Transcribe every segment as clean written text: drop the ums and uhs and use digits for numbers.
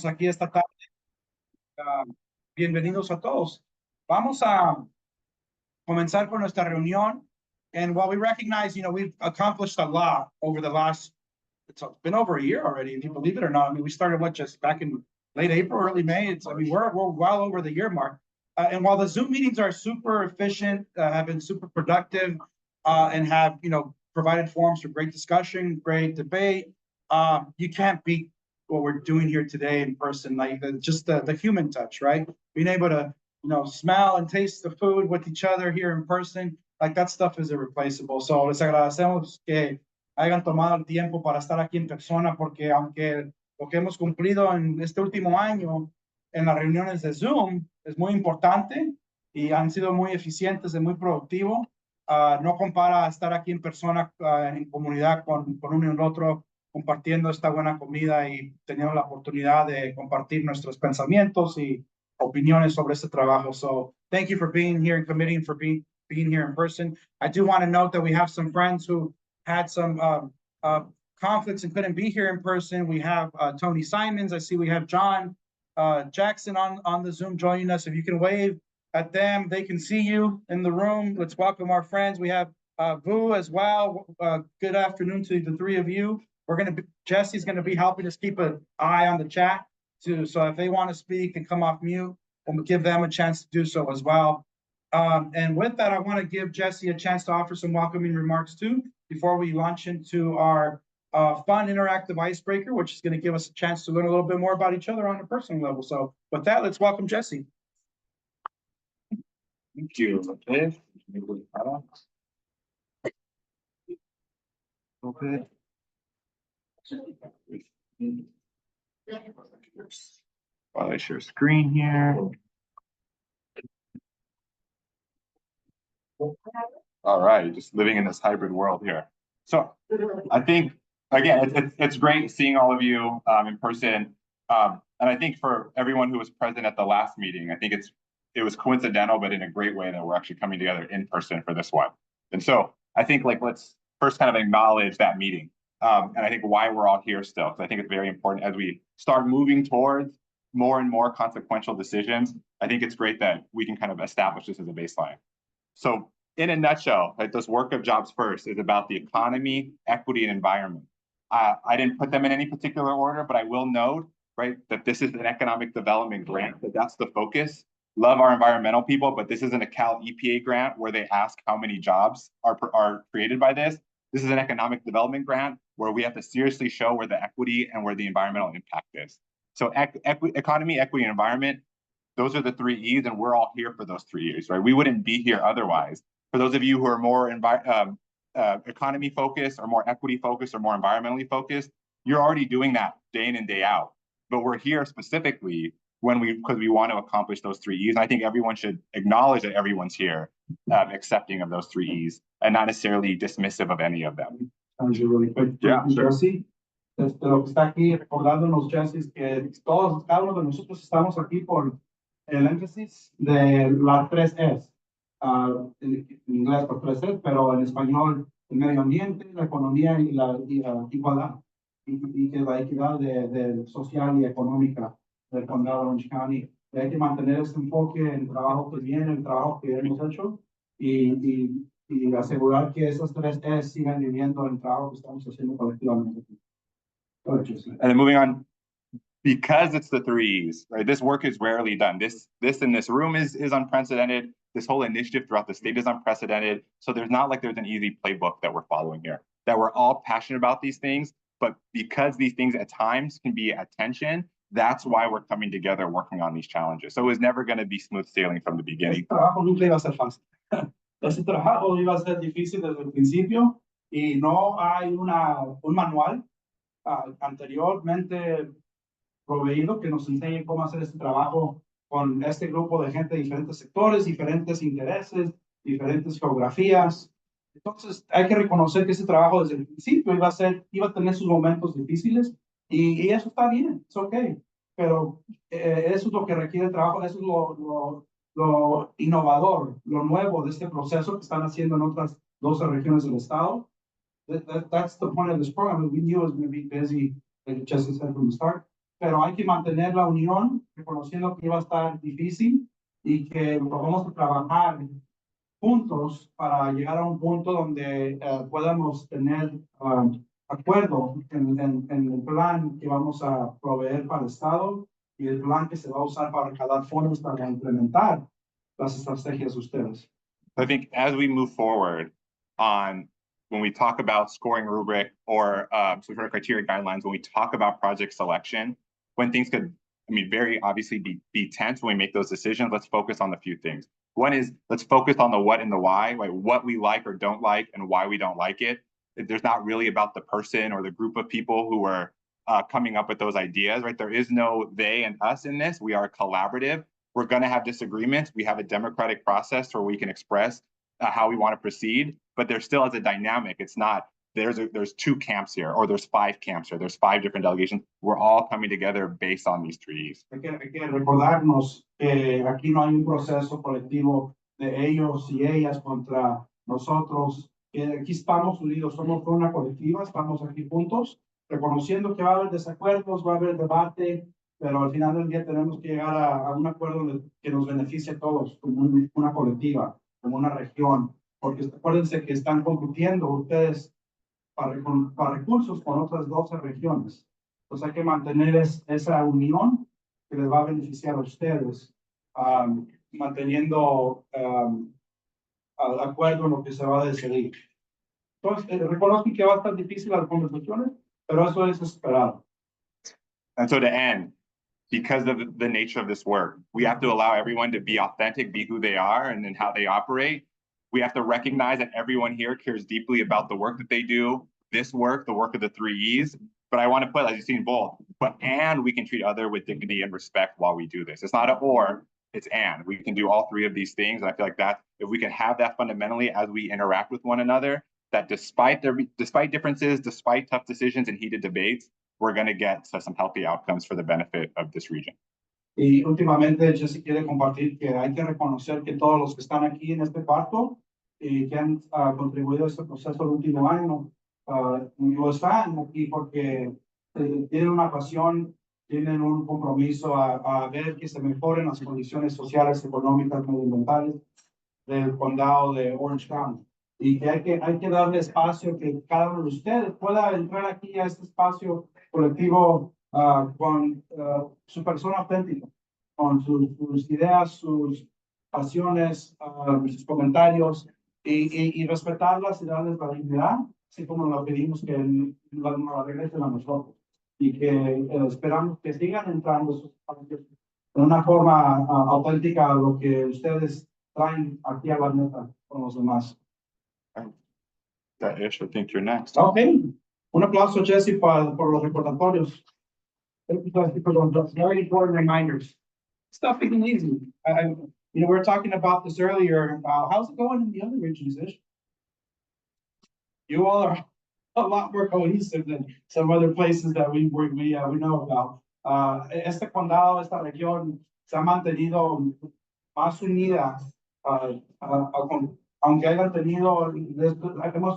aquí esta tarde. Bienvenidos a todos. Vamos a comenzar con nuestra reunión. And while we recognize, we've accomplished a lot over the last, it's been over a year already, if you believe it or not. I mean, we started just back in late April, early May. We're well over the year mark. And while the Zoom meetings are super efficient, have been super productive, and have, provided forums for great discussion, great debate, you can't beat what we're doing here today in person, like just the human touch, right? Being able to, smell and taste the food with each other here in person, like that stuff is irreplaceable. So les agradecemos que hayan tomado el tiempo para estar aquí en persona, porque aunque lo que hemos cumplido en este último año en las reuniones de Zoom es muy importante y han sido muy eficientes y muy productivos, no compara estar aquí en persona, en comunidad con uno y el otro, compartiendo esta buena comida y teniendo la oportunidad de compartir nuestros pensamientos y opiniones sobre este trabajo. So thank you for being here and committing for being here in person. I do want to note that we have some friends who had some conflicts and couldn't be here in person. We have Tony Simons. I see we have John Jackson on the Zoom joining us. If you can wave at them, they can see you in the room. Let's welcome our friends. We have Vu as well. Good afternoon to the three of you. Jesse's going to be helping us keep an eye on the chat too. So if they want to speak and come off mute, we'll give them a chance to do so as well. And with that, I want to give Jesse a chance to offer some welcoming remarks too, before we launch into our fun interactive icebreaker, which is going to give us a chance to learn a little bit more about each other on a personal level. So with that, let's welcome Jesse. Thank you. Okay. Okay. While I share screen here. All right, just living in this hybrid world here. So I think, again, it's great seeing all of you in person. And I think for everyone who was present at the last meeting, I think it was coincidental, but in a great way that we're actually coming together in person for this one. And so I think let's first kind of acknowledge that meeting. And I think why we're all here still, because I think it's very important as we start moving towards more and more consequential decisions. I think it's great that we can kind of establish this as a baseline. So in a nutshell, this work of Jobs First is about the economy, equity, and environment. I didn't put them in any particular order, but I will note, right, that this is an economic development grant, that's the focus. Love our environmental people, but this isn't a Cal EPA grant where they ask how many jobs are created by this. This is an economic development grant where we have to seriously show where the equity and where the environmental impact is. So economy, equity, and environment, those are the 3 E's, and we're all here for those 3 E's, right? We wouldn't be here otherwise. For those of you who are more economy focused or more equity focused or more environmentally focused, you're already doing that day in and day out. But we're here specifically because we want to accomplish those 3 E's. And I think everyone should acknowledge that everyone's here accepting of those 3 E's and not necessarily dismissive of any of them. Really quick. Yeah, sure. Jesse, lo que está aquí recordándonos, Jesse, es que cada uno de nosotros estamos aquí por el énfasis de las 3 E's. En inglés por 3 E's, pero en español, el medio ambiente, la economía y la igualdad. Y que la equidad de social y económica del condado de Orange County. Y hay que mantener ese enfoque en el trabajo que viene, el trabajo que hemos hecho y asegurar que esas 3 E's sigan viviendo el trabajo que estamos haciendo colectivamente. And then moving on, because it's the 3 E's, right? This work is rarely done. This in this room is unprecedented. This whole initiative throughout the state is unprecedented. So there's an easy playbook that we're following here, that we're all passionate about these things, but because these things at times can be at tension, that's why we're coming together working on these challenges. So it was never going to be smooth sailing from the beginning. Este trabajo nunca iba a ser fácil. Este trabajo iba a ser difícil desde el principio y no hay un manual anteriormente proveído que nos enseñe cómo hacer este trabajo con este grupo de gente de diferentes sectores, diferentes intereses, diferentes geografías. Entonces hay que reconocer que este trabajo desde el principio iba a tener sus momentos difíciles y eso está bien, es okay. Pero eso es lo que requiere el trabajo, eso es lo innovador, lo nuevo de este proceso que están haciendo en otras 12 regiones del estado. That's the point of this program. We knew it was going to be busy, like Jesse said from the start. pero hay que mantener la unión, reconociendo que iba a estar difícil y que vamos a trabajar juntos para llegar a un punto donde podamos tener acuerdo en el plan que vamos a proveer para el Estado y el plan que se va a usar para recaudar fondos para implementar las estrategias de ustedes. I think as we move forward on when we talk about scoring rubric or some sort of criteria guidelines, when we talk about project selection, when things could, I mean, very obviously be tense when we make those decisions, let's focus on the few things. One is let's focus on the what and the why, like what we like or don't like and why we don't like it. There's not really about the person or the group of people who are coming up with those ideas, right? There is no they and us in this. We are collaborative. We're going to have disagreements. We have a democratic process where we can express how we want to proceed, but there still is a dynamic. It's not there's two camps here, or there's five camps here. There's five different delegations. We're all coming together based on these treaties. Hay que recordarnos que aquí no hay un proceso colectivo de ellos y ellas contra nosotros, que aquí estamos unidos, somos una colectiva, estamos aquí juntos, reconociendo que va a haber desacuerdos, va a haber debate, pero al final del día tenemos que llegar a un acuerdo que nos beneficie a todos, como una colectiva, como una región, porque acuérdense que están compitiendo ustedes para recursos con otras 12 regiones. Entonces hay que mantener esa unión que les va a beneficiar a ustedes, manteniendo al acuerdo en lo que se va a decidir. Entonces, reconozco que va a estar difícil las conversaciones, pero eso es esperado. And so to end, because of the nature of this work, we have to allow everyone to be authentic, be who they are, and then how they operate. We have to recognize that everyone here cares deeply about the work that they do, this work, the work of the 3 E's. But I want to put, as you've seen both, and we can treat other with dignity and respect while we do this. It's not an or, it's and. We can do all 3 of these things. And I feel like that, if we can have that fundamentally as we interact with one another, that despite differences, despite tough decisions and heated debates, we're going to get some healthy outcomes for the benefit of this region. Y últimamente, Jesse quiere compartir que hay que reconocer que todos los que están aquí en este cuarto y que han contribuido a este proceso el último año, lo están aquí porque tienen una pasión, tienen un compromiso a ver que se mejoren las condiciones sociales, económicas, medioambientales del condado de Orange County. Y que hay que darle espacio que cada uno de ustedes pueda entrar aquí a este espacio colectivo con su persona auténtica, con sus ideas, sus pasiones, sus comentarios y respetarlas y darles la dignidad, así como nos pedimos que nos la regresen a nosotros y que esperamos que sigan entrando sus espacios de una forma auténtica a lo que ustedes traen aquí a la mesa con los demás. That ish, I think you're next. Okay, un aplauso, Jesse, por los recordatorios. Thank you, Jesse, for those very important reminders. Stuff isn't easy. We were talking about this earlier. How's it going in the other regions, Ish? You all are a lot more cohesive than some other places that we know about. Este condado, esta región se ha mantenido más unida, aunque hemos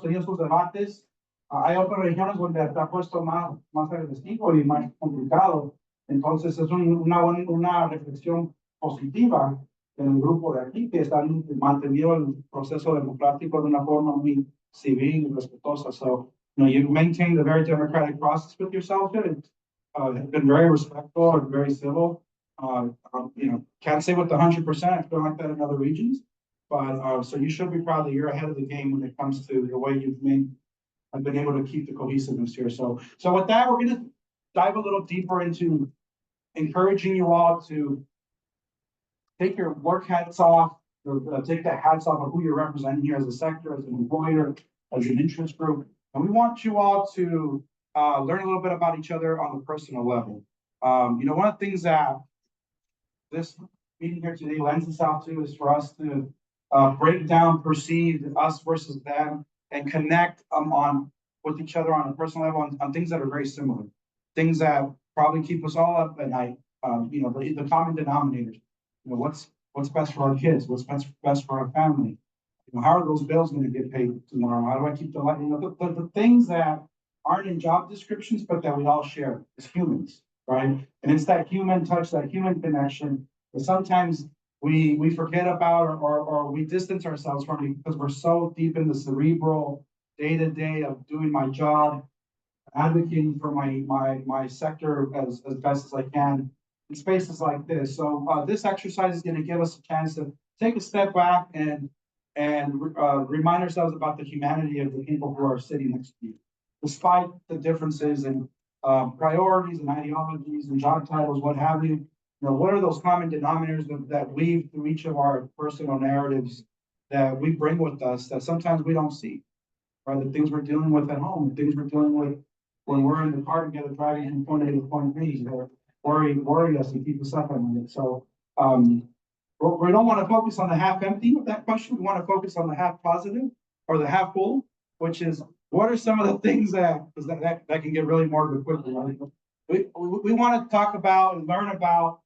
tenido sus debates. Hay otras regiones donde está puesto más agresivo y más complicado. Entonces es una reflexión positiva en el grupo de aquí, que están manteniendo el proceso democrático de una forma muy civil y respetuosa. So, you maintained a very democratic process with yourself here. It's been very respectful and very civil. Can't say with 100%. I feel like that in other regions. But so you should be proud that you're ahead of the game when it comes to the way you've been able to keep the cohesiveness here. So with that, we're going to dive a little deeper into encouraging you all to take your work hats off, take the hats off of who you're representing here as a sector, as an employer, as an interest group. And we want you all to learn a little bit about each other on a personal level. One of the things that this meeting here today lends itself to is for us to break down perceived us versus them and connect with each other on a personal level on things that are very similar, things that probably keep us all up at night. The common denominators. What's best for our kids? What's best for our family? How are those bills going to get paid tomorrow? How do I keep the things that aren't in job descriptions, but that we all share as humans, right? And it's that human touch, that human connection that sometimes we forget about or we distance ourselves from it because we're so deep in the cerebral day-to-day of doing my job, advocating for my sector as best as I can in spaces like this. So this exercise is going to give us a chance to take a step back and remind ourselves about the humanity of the people who are sitting next to you, despite the differences in priorities and ideologies and job titles, what have you. You know, what are those common denominators that weave through each of our personal narratives that we bring with us that sometimes we don't see, right? The things we're dealing with at home, the things we're dealing with when we're in the car together driving from point A to point B, that worry us and keep us up on it. So we don't want to focus on the half empty of that question. We want to focus on the half positive or the half full, which is what are some of the things that can get really morbid quickly. Right? We want to talk about and learn about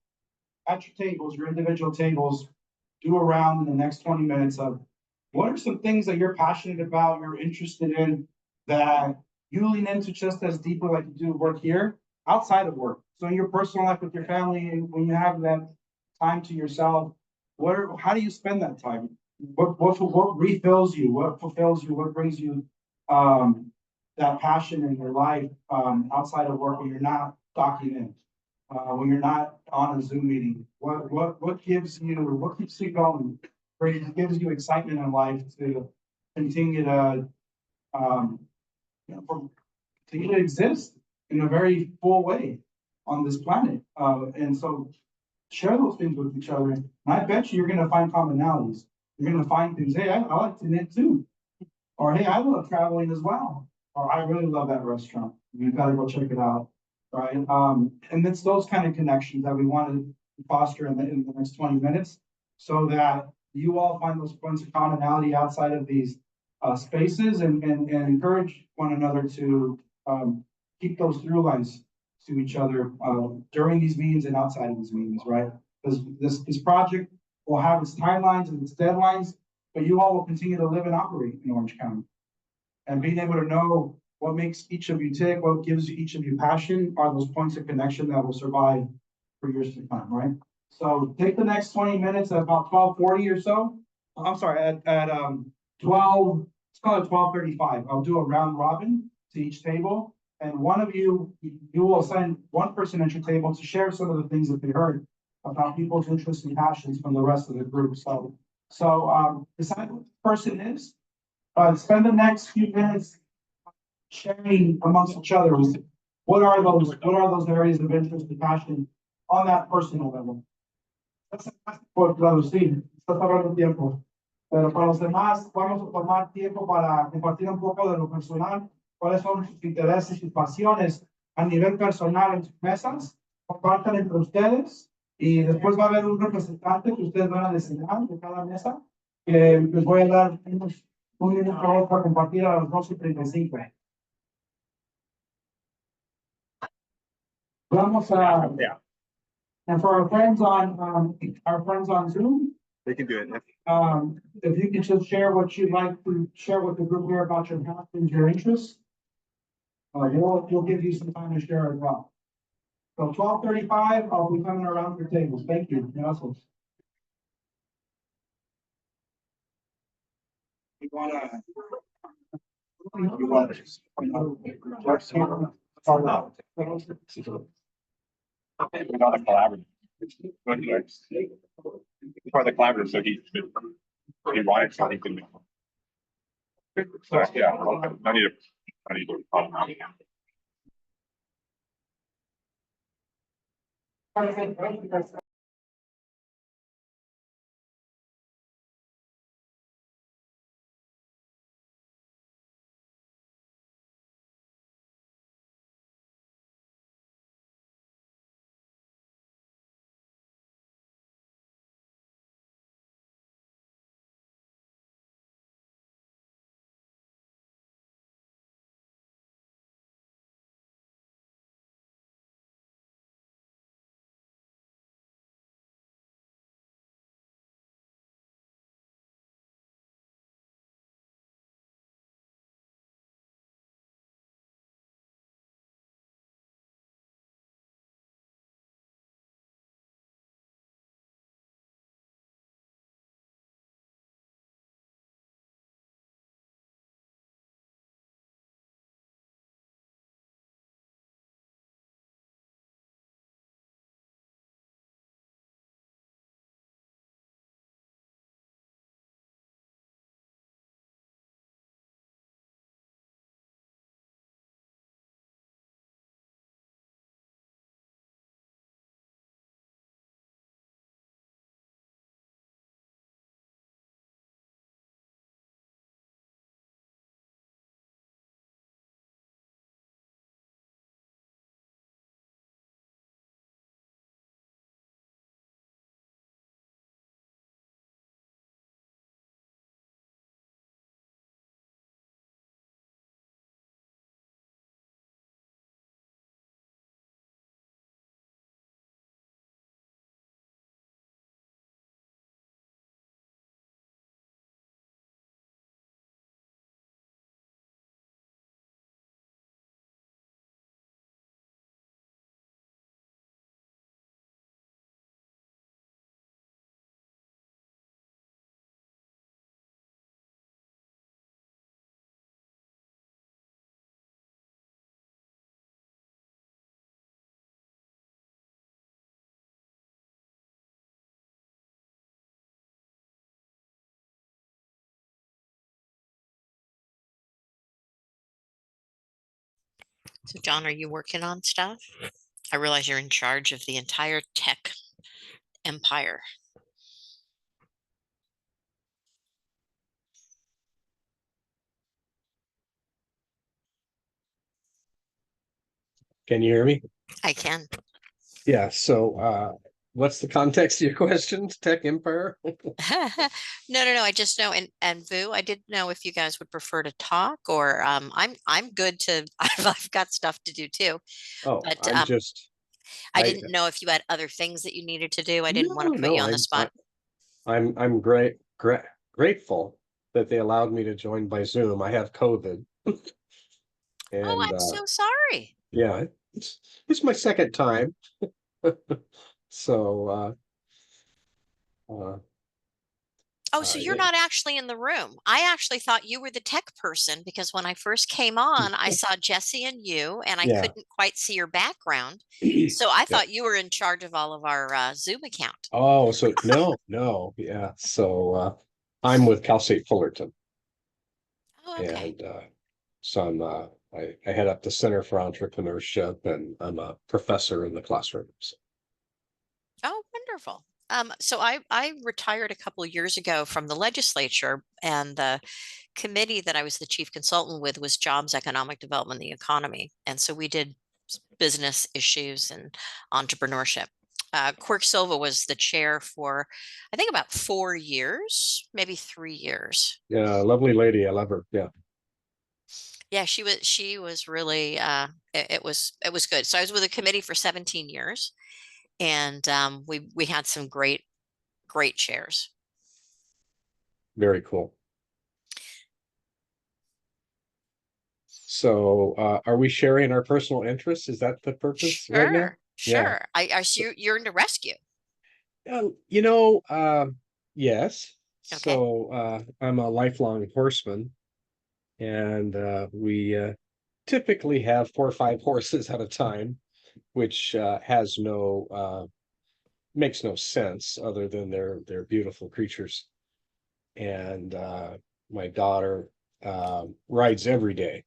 at your tables, your individual tables, do a round in the next 20 minutes of what are some things that you're passionate about, you're interested in, that you lean into just as deeply like you do work here, outside of work. So in your personal life with your family, and when you have that time to yourself, how do you spend that time? What refills you? What fulfills you? What brings you that passion in your life outside of work when you're not docking in? When you're not on a Zoom meeting, what gives you, what keeps you going? Gives you excitement in life to continue to, continue to exist in a very full way on this planet. And so share those things with each other. And I bet you're going to find commonalities. You're going to find things. Hey, I like to knit too. Or hey, I love traveling as well. Or I really love that restaurant. You've got to go check it out. Right. And it's those kind of connections that we want to foster in the next 20 minutes so that you all find those points of commonality outside of these spaces and encourage one another to keep those through lines to each other during these meetings and outside of these meetings, right? Because this project will have its timelines and its deadlines, but you all will continue to live and operate in Orange County. And being able to know what makes each of you tick, what gives each of you passion are those points of connection that will survive for years to come, right? So take the next 20 minutes at about 12:40 or so. I'm sorry, at 12, let's call it 12:35. I'll do a round robin to each table. And one of you will assign one person at your table to share some of the things that they heard about people's interests and passions from the rest of the group. So decide what the person is. Spend the next few minutes sharing amongst each other. What are those areas of interest and passion on that personal level? Por traducir, está hablando tiempo. Pero para los demás, vamos a tomar tiempo para compartir un poco de lo personal, cuáles son sus intereses, sus pasiones a nivel personal en sus mesas, compartan entre ustedes y después va a haber un representante que ustedes van a designar de cada mesa, que les voy a dar un minuto para compartir a las 12:35. Vamos a, Yeah, and for our friends on Zoom, they can do it. if you could just share what you'd like to share with the group here about your passions, your interests. We'll give you some time to share as well. So 12:35, I'll be coming around your tables. Thank you. Awesome. You wanna? We got a collaborative. For the collaborative, so he wanted something to make. So yeah, I need to. So John, are you working on stuff? I realize you're in charge of the entire tech empire. Can you hear me? I can. Yeah, so what's the context of your questions? Tech Empire? No. I just know, and Vu, I didn't know if you guys would prefer to talk or I'm good to I've got stuff to do too. Oh, But I I didn't know if you had other things that you needed to do. I didn't want no, to put no, you on the spot. I'm grateful that they allowed me to join by Zoom. I have COVID. Oh, And I'm so sorry. yeah, it's my second time. So Oh, so you're yeah. not actually in the room. I actually thought you were the tech person because when I first came on, I saw Jesse and you, and I Yeah. couldn't quite see your background. So I Yeah. thought you were in charge of all of our Zoom account. Oh, so no, yeah. So I'm with Cal State Fullerton. Oh, okay. And so I head up the Center for Entrepreneurship, and I'm a professor in the classrooms. Oh, wonderful. So I retired a couple of years ago from the legislature, and the committee that I was the chief consultant with was Jobs, Economic Development, and the Economy. And so we did business issues and entrepreneurship. Quirk Silva was the chair for, I think, about 4 years, maybe 3 years. Yeah, lovely lady. I love her. Yeah. Yeah, she was really it was good. So I was with the committee for 17 years, and we had some great chairs. Very cool. So are we sharing our personal interests? Is that the purpose right now? Yeah. Sure. I see you're into rescue. You know, yes. Okay. So I'm a lifelong horseman, and we typically have 4 or 5 horses at a time, which has no makes no sense other than they're beautiful creatures. And my daughter rides every day.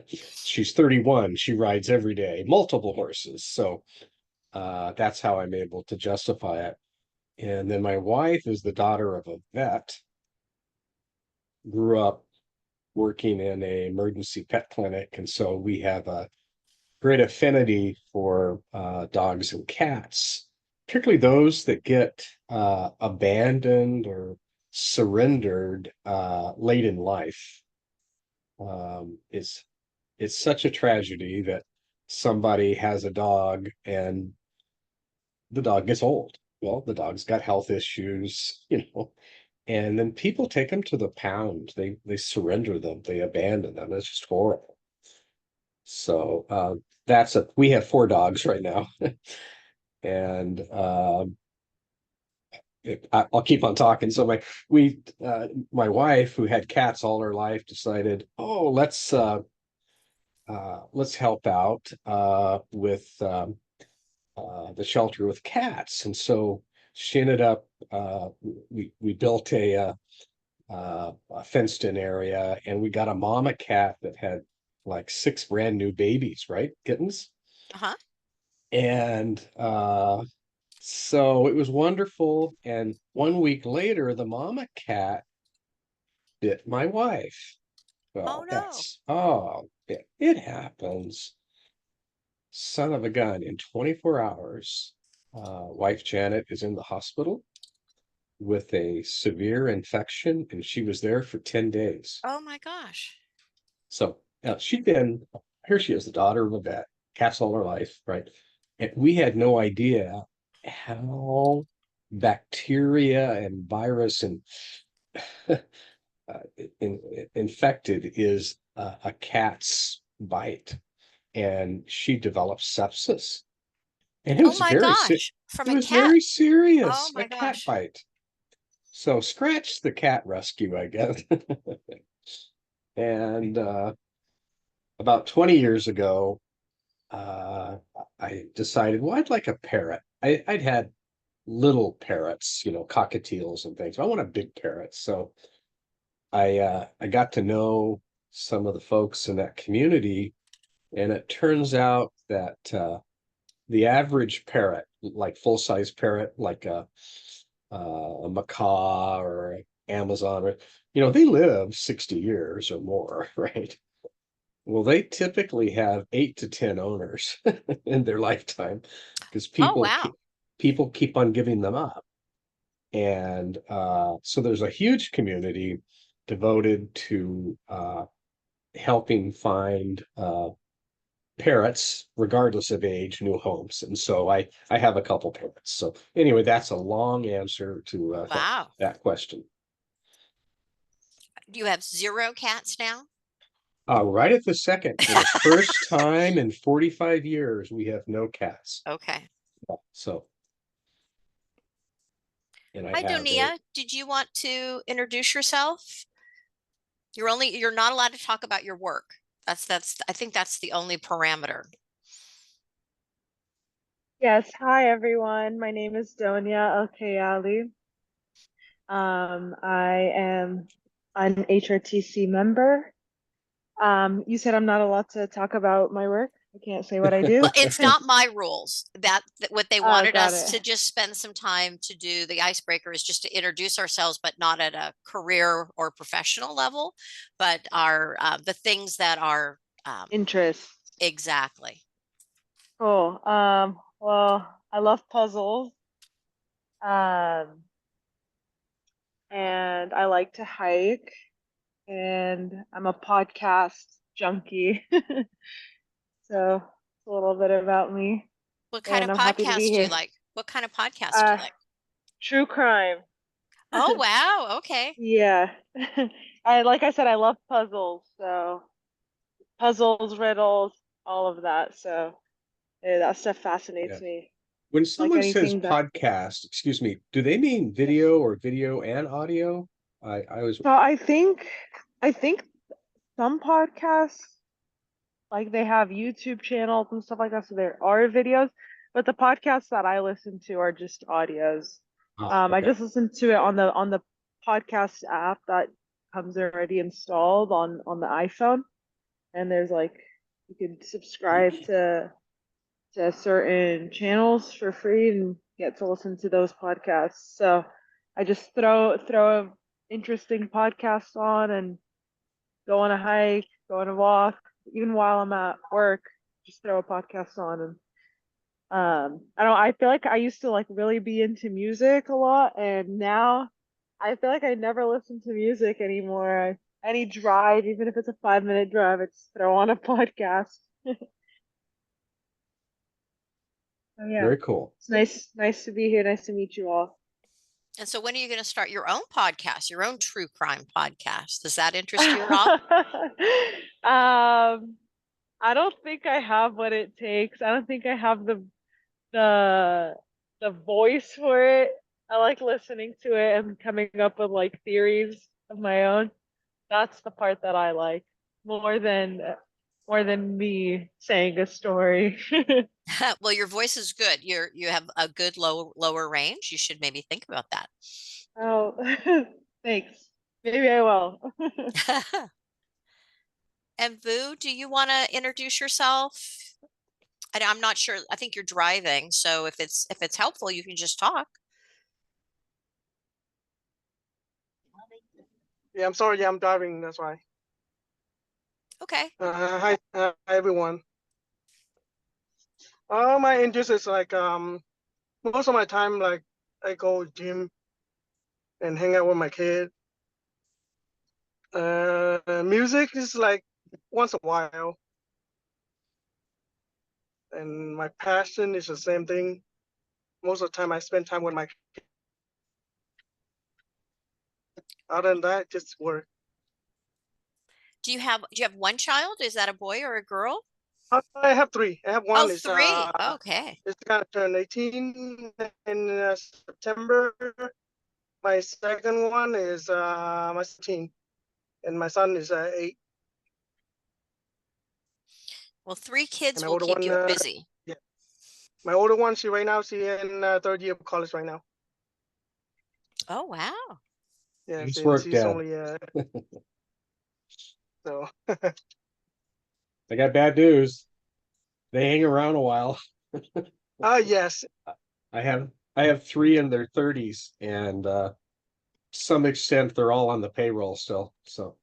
She's 31. She rides every day, multiple horses. So that's how I'm able to justify it. And then my wife is the daughter of a vet, grew up working in a emergency pet clinic, and so we have a great affinity for dogs and cats, particularly those that get abandoned or surrendered late in life. It's such a tragedy that somebody has a dog and the dog gets old. Well, the dog's got health issues, and then people take them to the pound. They surrender them, they abandon them. It's just horrible. So we have 4 dogs right now. And I'll keep on talking. So my wife, who had cats all her life, decided, oh, let's help out with the shelter with cats. And so she ended up we built a fenced in area, and we got a mama cat that had like 6 brand new babies, right? Kittens. Uh-huh. And so it was wonderful. And 1 week later, the mama cat bit my wife. Oh Well, no. it happens. Son of a gun. In 24 hours, wife Janet is in the hospital with a severe infection, and she was there for 10 days. Oh my gosh. So here she is, the daughter of a vet, cats all her life, right? And we had no idea how bacteria and virus and infected is a cat's bite. And she developed sepsis. And Oh my gosh. From it a was cat. very Oh serious, a my cat gosh. bite. So scratch the cat rescue, I guess. And about 20 years ago, I decided, well, I'd like a parrot. I'd had little parrots, cockatiels and things. I want a big parrot. So I got to know some of the folks in that community, And it turns out that the average parrot, like full-size parrot, like a macaw or Amazon, or they live 60 years or more, right? Well, they typically have 8 to 10 owners in their lifetime because Oh, wow. people keep on giving them up. And so there's a huge community devoted to helping find parrots, regardless of age, new homes. And so I have a couple parrots. So anyway, that's a long answer to Wow. that question. Do you have 0 cats now? Right at the second, for the first time in 45 years, we have no cats. Okay. So. And I Hi, have Donia. Did you want to introduce yourself? You're not allowed to talk about your work. I think that's the only parameter. Yes, hi everyone. My name is Donia Alkayali. I am an HRTC member. You said I'm not allowed to talk about my work. I can't say what I do. Well, it's not my rules. That what they wanted got us it. to just spend some time to do the icebreaker is just to introduce ourselves, but not at a career or professional level, but our the things that are Interest. exactly. Cool. Well, I love puzzles. And I like to hike, and I'm a podcast junkie. So it's a little bit about me, What kind and of I'm happy to be podcast do you here. like? What kind of podcast do you like? True crime. Oh, wow. Okay. Yeah. Like I said, I love puzzles, so puzzles, riddles, all of that. So yeah, that stuff fascinates me. When someone says anything that- podcast, excuse me, do they mean video or video and audio? I was So I think some podcasts, like, they have YouTube channels and stuff like that, so there are videos, but the podcasts that I listen to are just audios. I okay. just listened to it on the podcast app that comes already installed on the iPhone, and there's like you can subscribe to certain channels for free and get to listen to those podcasts. So I just throw a interesting podcast on and go on a hike, go on a walk, even while I'm at work, just throw a podcast on. And I feel like I used to like really be into music a lot, and now I feel like I never listen to music anymore. Any drive, even if it's a 5-minute drive, it's throw on a podcast. Oh yeah, Very cool. it's nice to be here. Nice to meet you all. And so when are you going to start your own podcast, your own true crime podcast? Does that interest you at all? I don't think I have what it takes. I don't think I have the the voice for it. I like listening to it and coming up with like theories of my own. That's the part that I like more than me saying a story. Well, your voice is good. You have a good lower range. You should maybe think about that. Oh, thanks. Maybe I will. And Vu, do you want to introduce yourself? I'm not sure. I think you're driving, so if it's helpful, you can just talk. Yeah, I'm sorry. Yeah, I'm driving. That's why. Okay. Hi, everyone. My interest is like most of my time, like I go gym and hang out with my kid. Music is like once a while, and my passion is the same thing. Most of the time, I spend time with my kid. Other than that, just work. Do you have one child? Is that a boy or a girl? I have 3. I have one Oh, 3. Okay. It's gonna turn 18 in September. My second one is my 17, and my son is 8. Well, 3 kids And my will older keep one, you busy. yeah, my older one, she right now, she in 3rd year of college right now. Oh, wow. Yeah, Nice work, she's Dad. only so I got bad news. They hang around a while. Yes, I have three in their 30s, and to some extent they're all on the payroll still. So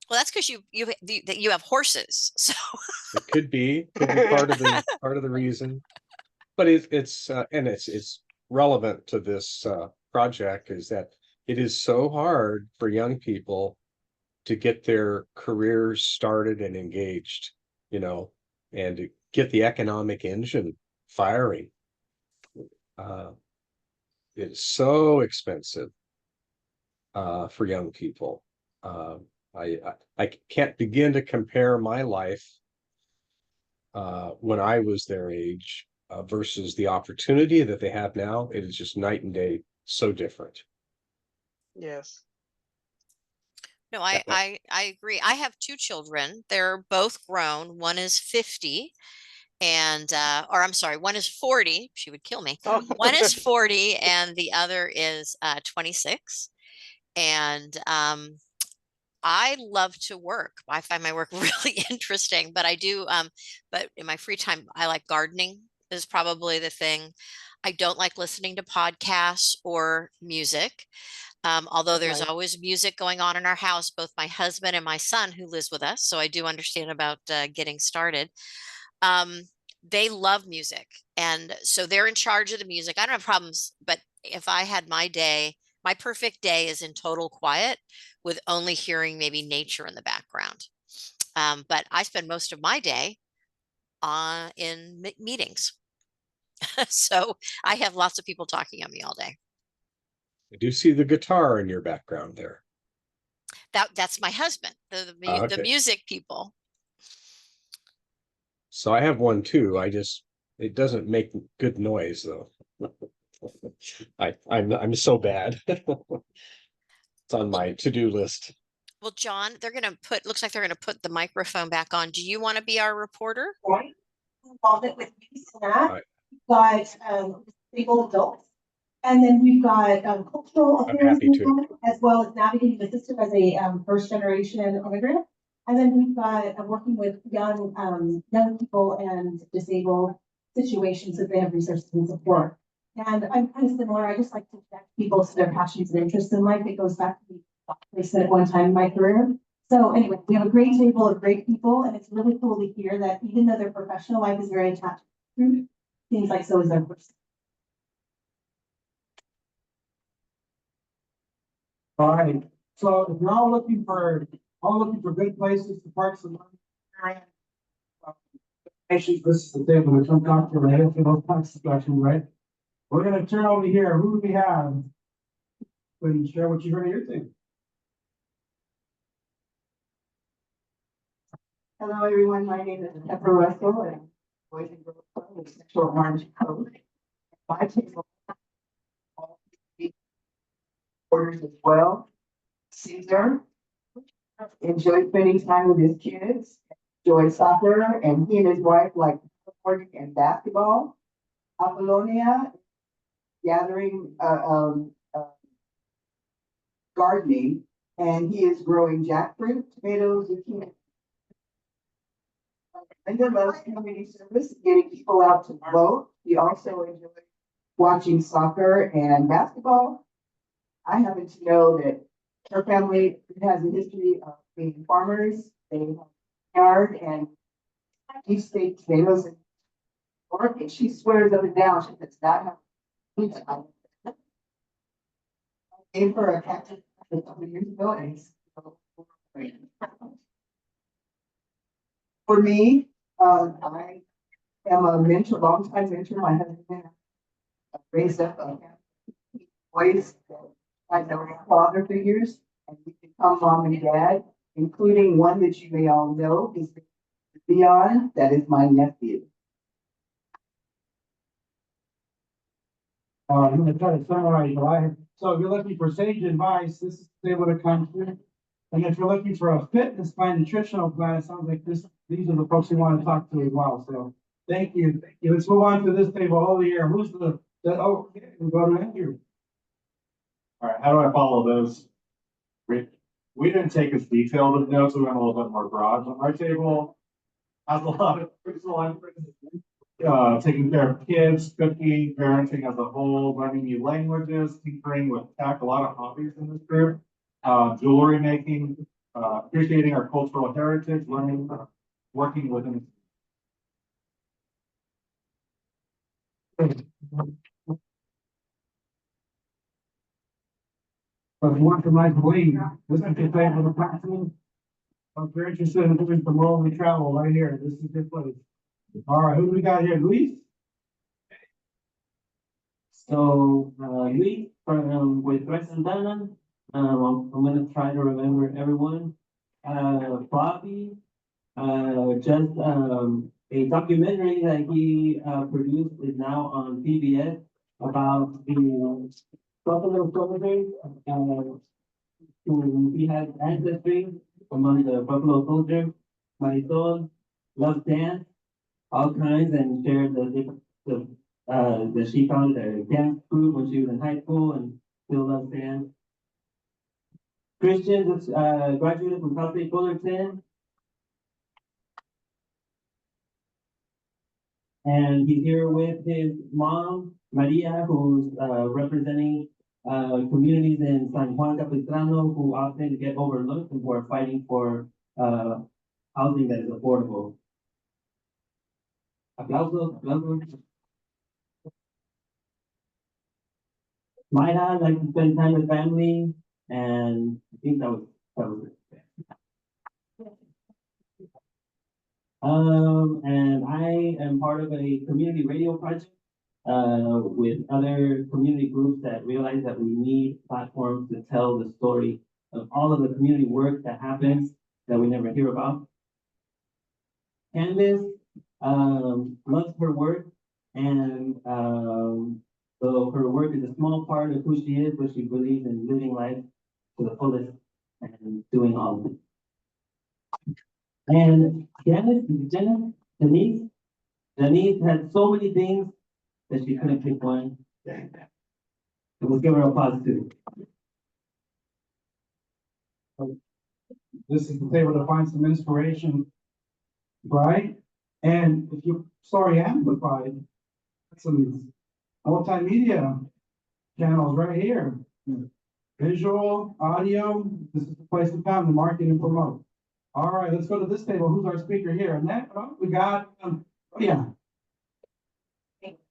Well, that's because you have horses. So it could be part of the reason. But it's relevant to this project is that it is so hard for young people to get their careers started and engaged, you know, and to get the economic engine firing. It's so expensive for young people. I can't begin to compare my life when I was their age versus the opportunity that they have now. It is just night and day, so different. yes. no, Yeah. I agree. I have two children. They're both grown. One is 50 and or I'm sorry, one is 40. She would kill me. Oh. One is 40 and the other is 26. And I love to work. I find my work really interesting, but I do but in my free time I like gardening is probably the thing. I don't like listening to podcasts or music. Although there's Right. always music going on in our house, both my husband and my son who lives with us, so I do understand about getting started. Um, they love music, and so they're in charge of the music. I don't have problems, but if I had my day, my perfect day is in total quiet with only hearing maybe nature in the background. But I spend most of my day in meetings. So I have lots of people talking on me all day. I do see the guitar in your background there. That's my husband, the Okay. music people. So I have one too. It doesn't make good noise though. I'm so bad. It's on my to-do list. Well, John, looks like they're gonna put the microphone back on. Do you want to be our reporter? Right, involvement with youth and that. Right. We've got disabled adults. And then we've got cultural I'm affairs happy to. component, as well as navigating the system as a first generation immigrant. And then we've got working with young people and disabled situations that they have resources and support. And I'm kind of similar. I just like to connect people to their passions and interests in life. It goes back to the place at one time in my career. So anyway, we have a great table of great people, and it's really cool to hear that even though their professional life is very attached to food, seems like so is their personal. All right, so if you're all looking for good places to park some money. This is the table we come talk to right after those tax discussion, right? We're gonna turn over here. Who do we have? Please share what you heard of your thing. Hello, everyone. My name is Pepper Russell, and Boys and Girls Club of Central Orange Code. My table orders as well. Caesar enjoy spending time with his kids, enjoy soccer, and he and his wife like sports and basketball. Apollonia gathering gardening, and he is growing jackfruit, tomatoes, zucchini. Linda loves community service, getting people out to vote. He also enjoys watching soccer and basketball. I happen to know that her family has a history of being farmers. They have a yard and deep state tomatoes and work, and she swears up and down she does not have. I gave her a cactus a couple of years ago, and it's for me, I am a mentor, longtime mentor. My husband raised up boys that I know father figures, and we become mom and dad, including one that you may all know is Leon. That is my nephew. I'm gonna try to summarize what I have. So if you're looking for sage advice, this is able to come through. And if you're looking for a fitness plan, nutritional plan, it sounds like these are the folks you want to talk to as well. So thank you. Let's move on to this table over here. Who's oh, okay, we'll go to Andrew. All right, how do I follow those? Great. we didn't take as detailed of notes, we went a little bit more broad, but our table has a lot of personal information. Taking care of kids, cooking, parenting as a whole, learning new languages, tinkering with tech, a lot of hobbies in this group. Jewelry making, appreciating our cultural heritage, learning, working within. But you want to like believe, this is your favorite practice. I'm very interested in doing some lonely travel right here. This is your place. All right, who do we got here? Luis? So, Luis, with Rex Santana, I'm gonna try to remember everyone. Bobby, just, a documentary that he, produced is now on PBS about the Buffalo Soldiers, who he has ancestry among the Buffalo Soldiers. Marisol loves dance, all kinds, and shared the different, that she founded a dance group when she was in high school and still loves dance. Christian just graduated from Cal State Fullerton. And he's here with his mom, Maria, who's representing communities in San Juan Capistrano who often get overlooked and who are fighting for housing that is affordable. Aplausos, aplausos. Mayra likes to spend time with family, and I think that was it. And I am part of a community radio project with other community groups that realize that we need platforms to tell the story of all of the community work that happens that we never hear about. Candace loves her work, and so her work is a small part of who she is, but she believes in living life to the fullest and doing all of it. And Denise had so many things that she couldn't pick one. So we'll give her a applause too. This is the table to find some inspiration, right? And if you're sorry amplified, some multimedia channels right here. Visual, audio, this is the place to come to market and promote. All right, let's go to this table. Who's our speaker here? Next, we got, yeah.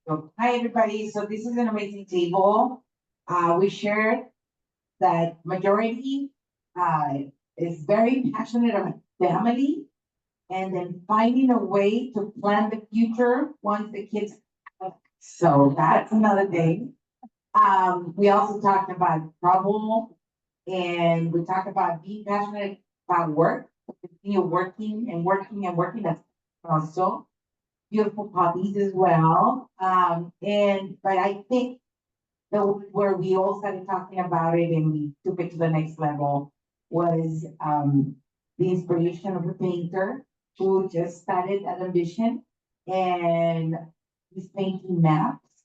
So, hi, everybody. So this is an amazing table. We shared that majority is very passionate about family and then finding a way to plan the future once the kids. So that's another thing. We also talked about trouble, and we talked about being passionate about work, continue working and working and working. That's also beautiful hobbies as well. But I think where we all started talking about it and we took it to the next level was the inspiration of a painter who just started at Ambition, and he's painting maps.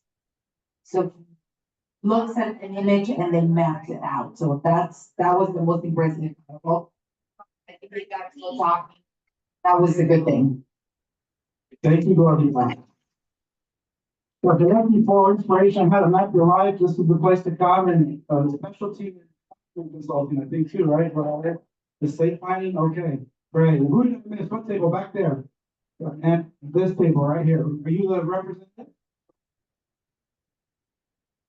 So he looks at an image and then maps it out. So that was the most impressive. That was a good thing. Thank you, Dorothy. So if you're looking for inspiration on how to map your life, this is the place to come, and the specialty consulting, I think too, right? For the state finding, okay, great. Who's in the Minnesota table back there? And this table right here, are you the representative?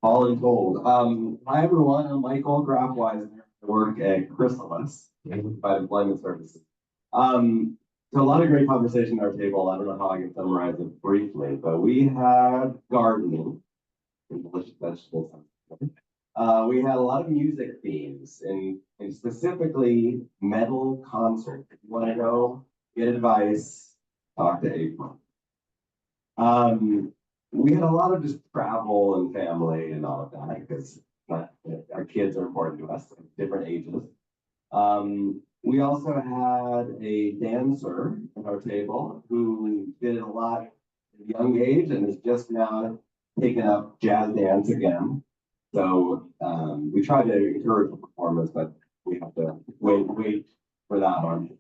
All in gold. Hi everyone, I'm Michael Grafweiser. I work at Chrysalis, by Employment Services. So a lot of great conversation at our table. I don't know how I can summarize it briefly, but we had gardening and delicious vegetables. We had a lot of music themes and specifically metal concert. If you want to go get advice, talk to April. We had a lot of just travel and family and all of that because our kids are important to us, different ages. We also had a dancer at our table who did it a lot at a young age and is just now taking up jazz dance again. So we try to encourage the performance, but we have to wait for that one.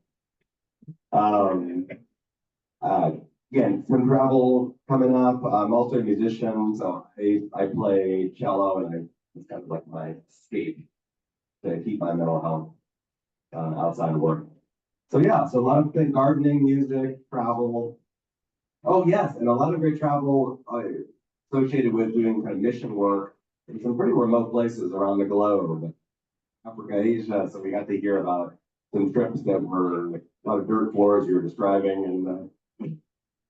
Again, some travel coming up. I'm also a musician, so I play cello, and it's kind of like my escape to keep my mental health outside of work. So yeah, so a lot of things: gardening, music, travel. Oh yes, and a lot of great travel associated with doing kind of mission work in some pretty remote places around the globe, Africa, Asia. So we got to hear about some trips that were like a lot of dirt floors you were describing, and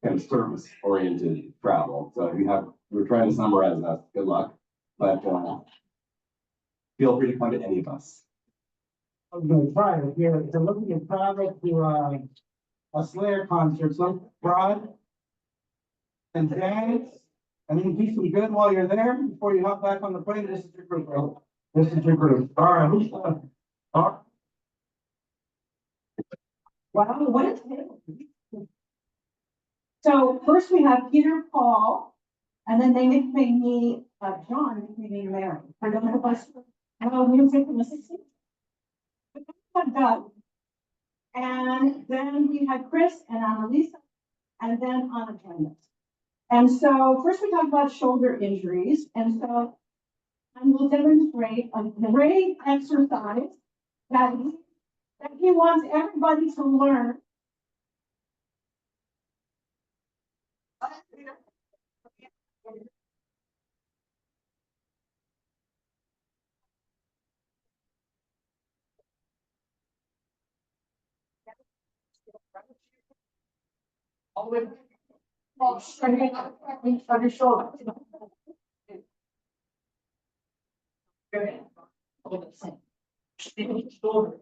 kind of service oriented travel. So we're trying to summarize that. Good luck, but feel free to come to any of us. I'm gonna try it here. They're looking at private to a Slayer concert, so Broad and dance, and then do some good while you're there before you hop back on the plane. This is your group, bro. This is your group. All right, who's all right. Wow, what a tale. So first we have Peter, Paul, and then they nicknamed me, John nicknamed me Mary. I don't know if I said, music from the 60s. Doug. And then we had Chris and Annalisa, and then Anna joined us. And so first we talked about shoulder injuries, and so I will demonstrate a great exercise that he wants everybody to learn. All the way straight up on your shoulder. Good. Shoulder.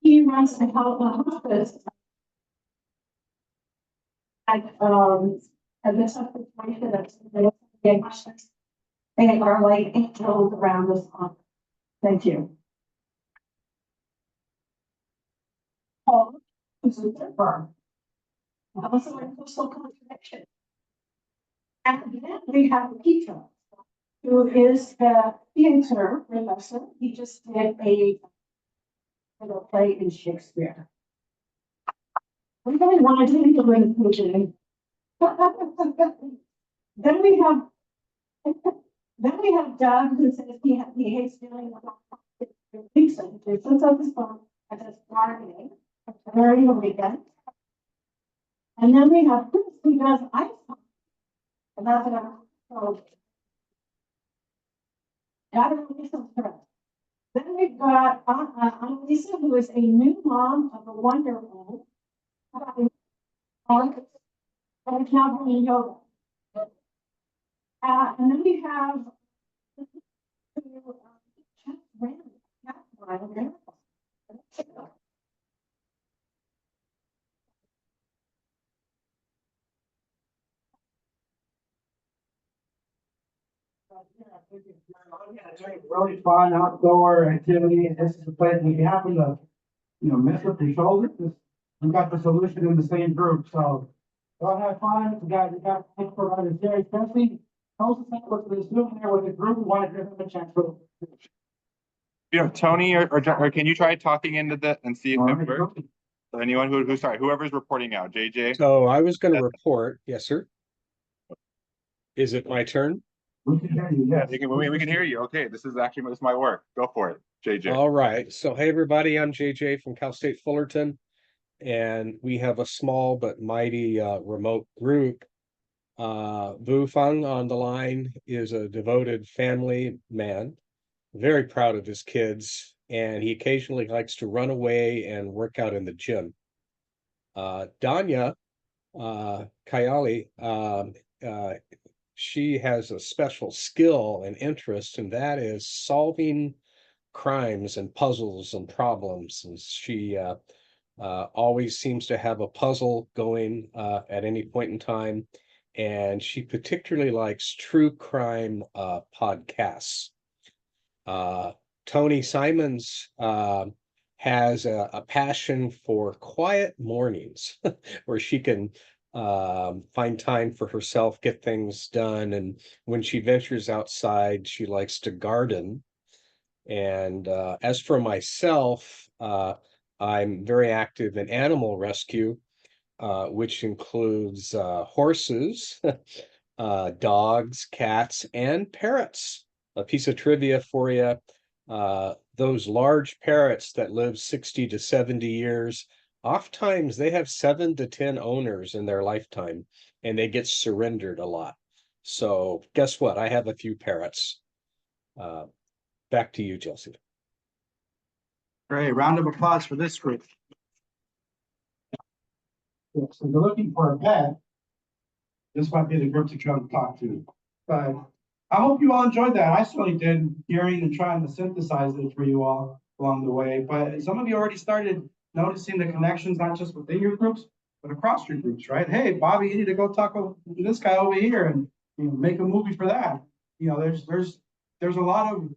He runs the hospice. At this situation, they are like angels around this pond. Thank you. Paul, who's a firm. Also a coastal contradiction. And then we have Peter, who is the theater professor. He just did a play in Shakespeare. We really want to do the ring pigeon. Then we have Doug, who says he hates dealing with Lisa, who puts up his phone and does marketing during the weekend. And then we have Chris, who does ice hockey. And that's what I'm Then we've got Annalisa, who is a new mom of a 1-year-old. And is now doing yoga. And then we have really fun outdoor activity, and this is the place, if you happen to, mess with your shoulder, we've got the solution in the same group, so. Go have fun, we got providers Jerry Spency, tell us what this doing there with the group, we want to give them a chance. Tony or can you try talking into that and see if it works? So anyone whoever's reporting out, JJ. So I was going to report. Yes, sir. Is it my turn? We can hear you, yes. We can hear you. Okay, this might work. Go for it, JJ. All right. So hey everybody, I'm JJ from Cal State Fullerton, and we have a small but mighty remote group. Vu Feng on the line is a devoted family man, very proud of his kids, and he occasionally likes to run away and work out in the gym. Danya Kayali, she has a special skill and interest, and that is solving crimes and puzzles and problems. And she always seems to have a puzzle going at any point in time. And she particularly likes true crime podcasts. Tony Simons has a passion for quiet mornings where she can find time for herself, get things done. And when she ventures outside, she likes to garden. And as for myself, I'm very active in animal rescue, which includes horses, dogs, cats, and parrots. A piece of trivia for you. Those large parrots that live 60 to 70 years, oftentimes they have 7 to 10 owners in their lifetime, and they get surrendered a lot. So guess what? I have a few parrots. Back to you, Chelsea. Great, round of applause for this group. So if you're looking for a pet, this might be the group to come talk to. But I hope you all enjoyed that. I certainly did, hearing and trying to synthesize it for you all along the way. But some of you already started noticing the connections, not just within your groups, but across your groups, right? Hey, Bobby, you need to go talk to this guy over here and make a movie for that. There's a lot of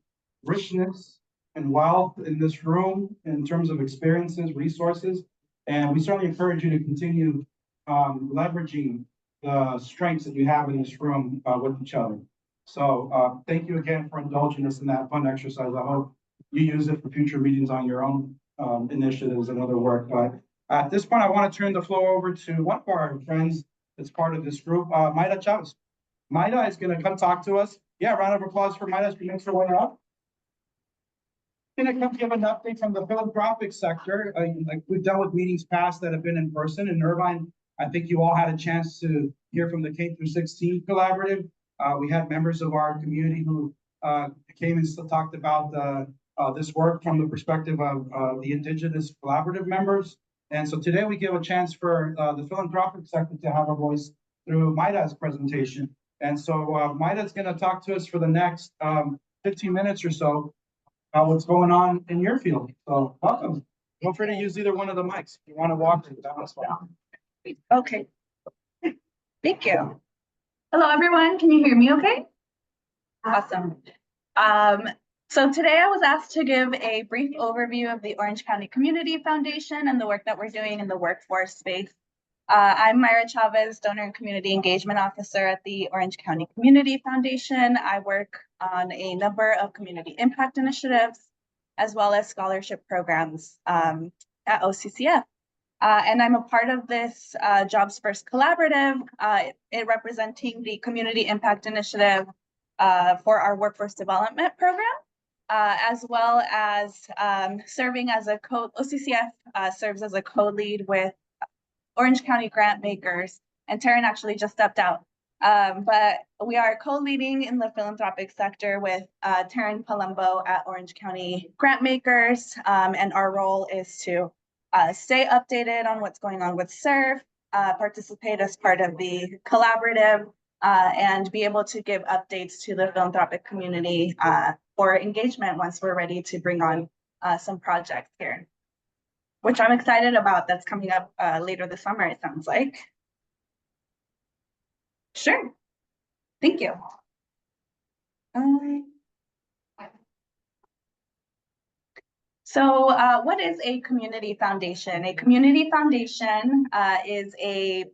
richness and wealth in this room in terms of experiences, resources, and we certainly encourage you to continue leveraging the strengths that you have in this room with each other. So thank you again for indulging us in that fun exercise. I hope you use it for future meetings on your own initiatives and other work. But at this point, I want to turn the floor over to one of our friends that's part of this group, Mayra Chavez. Mayra is going to come talk to us. Yeah, round of applause for Mayra as we next way up. Going to come give an update from the philanthropic sector. Like we've done with meetings past that have been in person in Irvine. I think you all had a chance to hear from the K through 16 collaborative. We had members of our community who came and talked about this work from the perspective of the Indigenous collaborative members. And so today we give a chance for the philanthropic sector to have a voice through Mayra's presentation. And so Mayra is going to talk to us for the next 15 minutes or so about what's going on in your field. So welcome. Feel free to use either one of the mics if you want to walk through that. Okay. Thank you. Hello, everyone. Can you hear me okay? Awesome. So today I was asked to give a brief overview of the Orange County Community Foundation and the work that we're doing in the workforce space. I'm Mayra Chavez, Donor and Community Engagement Officer at the Orange County Community Foundation. I work on a number of community impact initiatives, as well as scholarship programs at OCCF. And I'm a part of this Jobs First Collaborative, it representing the Community Impact Initiative for our Workforce Development Program, as well as serving as a OCCF serves as a co-lead with Orange County grant makers, and Taryn actually just stepped out. But we are co-leading in the philanthropic sector with Taryn Palumbo at Orange County grant makers, and our role is to stay updated on what's going on with SERF, participate as part of the collaborative, and be able to give updates to the philanthropic community for engagement once we're ready to bring on some projects here, which I'm excited about. That's coming up later this summer, it sounds like. Sure. Thank you. So what is a community foundation? A community foundation is a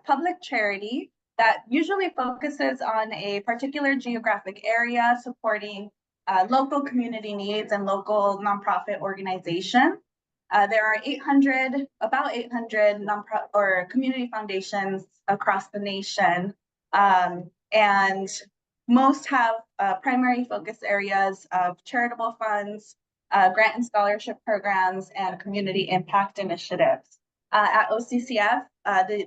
public charity that usually focuses on a particular geographic area supporting local community needs and local nonprofit organizations. There are about 800 nonprofit or community foundations across the nation, and most have primary focus areas of charitable funds, grant and scholarship programs, and community impact initiatives. At OCCF,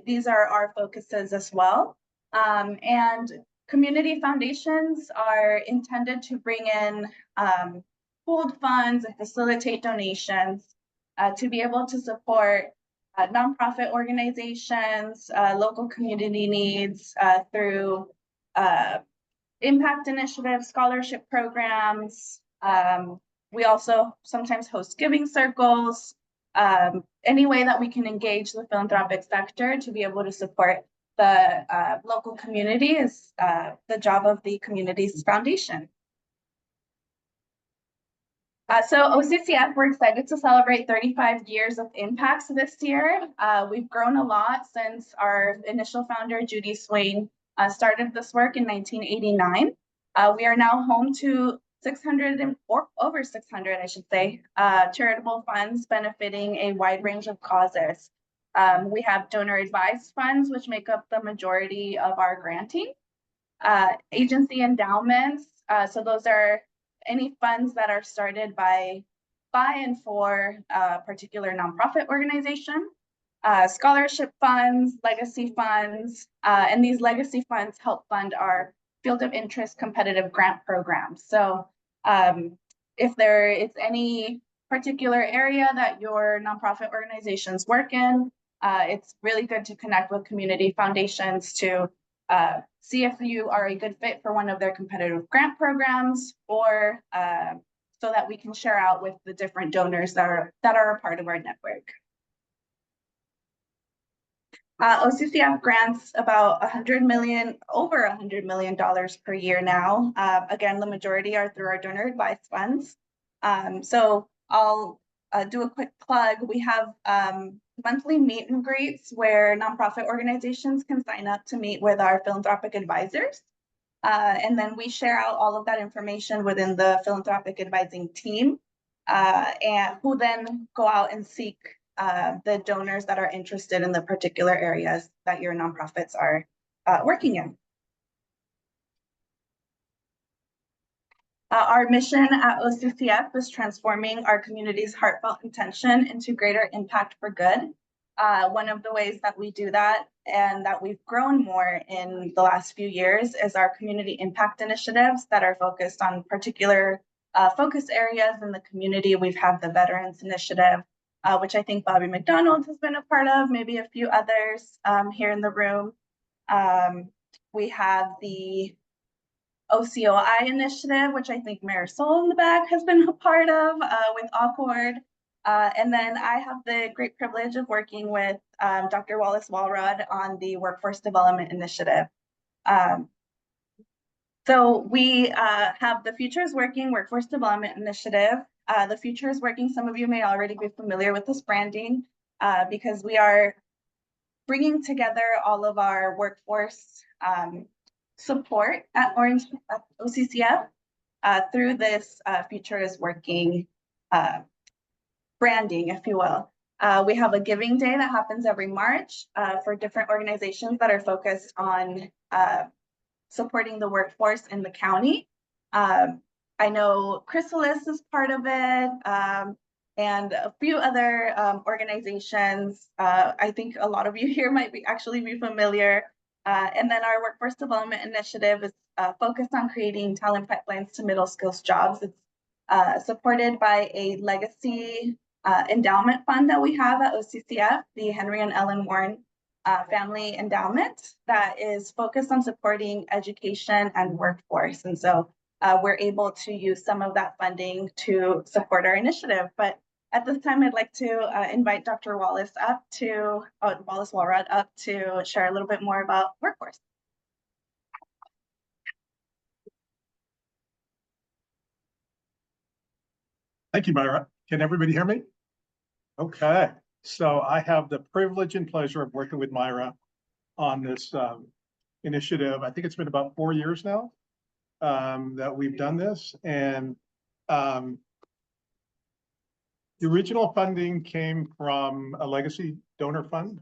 these are our focuses as well. And community foundations are intended to bring in pooled funds and facilitate donations to be able to support nonprofit organizations, local community needs through impact initiatives, scholarship programs. We also sometimes host giving circles. Any way that we can engage the philanthropic sector to be able to support the local community is the job of the Communities Foundation. So OCCF, we're excited to celebrate 35 years of impacts this year. We've grown a lot since our initial founder, Judy Swain, started this work in 1989. We are now home to 600 or over 600, I should say, charitable funds benefiting a wide range of causes. We have donor advised funds, which make up the majority of our granting. Agency endowments, so those are any funds that are started by and for a particular nonprofit organization. Scholarship funds, legacy funds, and these legacy funds help fund our field of interest competitive grant programs. So if there is any particular area that your nonprofit organizations work in, it's really good to connect with community foundations to see if you are a good fit for one of their competitive grant programs, or so that we can share out with the different donors that are a part of our network. OCCF grants about over $100 million per year now. Again, the majority are through our donor advised funds. So I'll do a quick plug. We have monthly meet and greets where nonprofit organizations can sign up to meet with our philanthropic advisors. And then we share out all of that information within the philanthropic advising team, and who then go out and seek the donors that are interested in the particular areas that your nonprofits are working in. Our mission at OCCF is transforming our community's heartfelt intention into greater impact for good. One of the ways that we do that and that we've grown more in the last few years is our community impact initiatives that are focused on particular focus areas in the community. We've had the Veterans Initiative, which I think Bobby McDonald has been a part of, maybe a few others here in the room. We have the OCOI initiative, which I think Marisol in the back has been a part of with Awkward. And then I have the great privilege of working with Dr. Wallace Walrod on the Workforce Development Initiative. So we have the Futures Working Workforce Development Initiative. The Futures Working, some of you may already be familiar with this branding because we are bringing together all of our workforce support at OCCF through this Future is Working branding, if you will. We have a giving day that happens every March for different organizations that are focused on supporting the workforce in the county. I know Chrysalis is part of it, and a few other organizations. I think a lot of you here might actually be familiar. And then our Workforce Development Initiative is focused on creating talent pipelines to middle skills jobs. It's supported by a legacy endowment fund that we have at OCCF, the Henry and Ellen Warren Family Endowment, that is focused on supporting education and workforce. And so we're able to use some of that funding to support our initiative. But at this time, I'd like to invite Dr. Wallace Walrod up to share a little bit more about workforce. Thank you, Myra. Can everybody hear me? Okay, so I have the privilege and pleasure of working with Myra on this initiative. I think it's been about 4 years now that we've done this. And the original funding came from a legacy donor fund,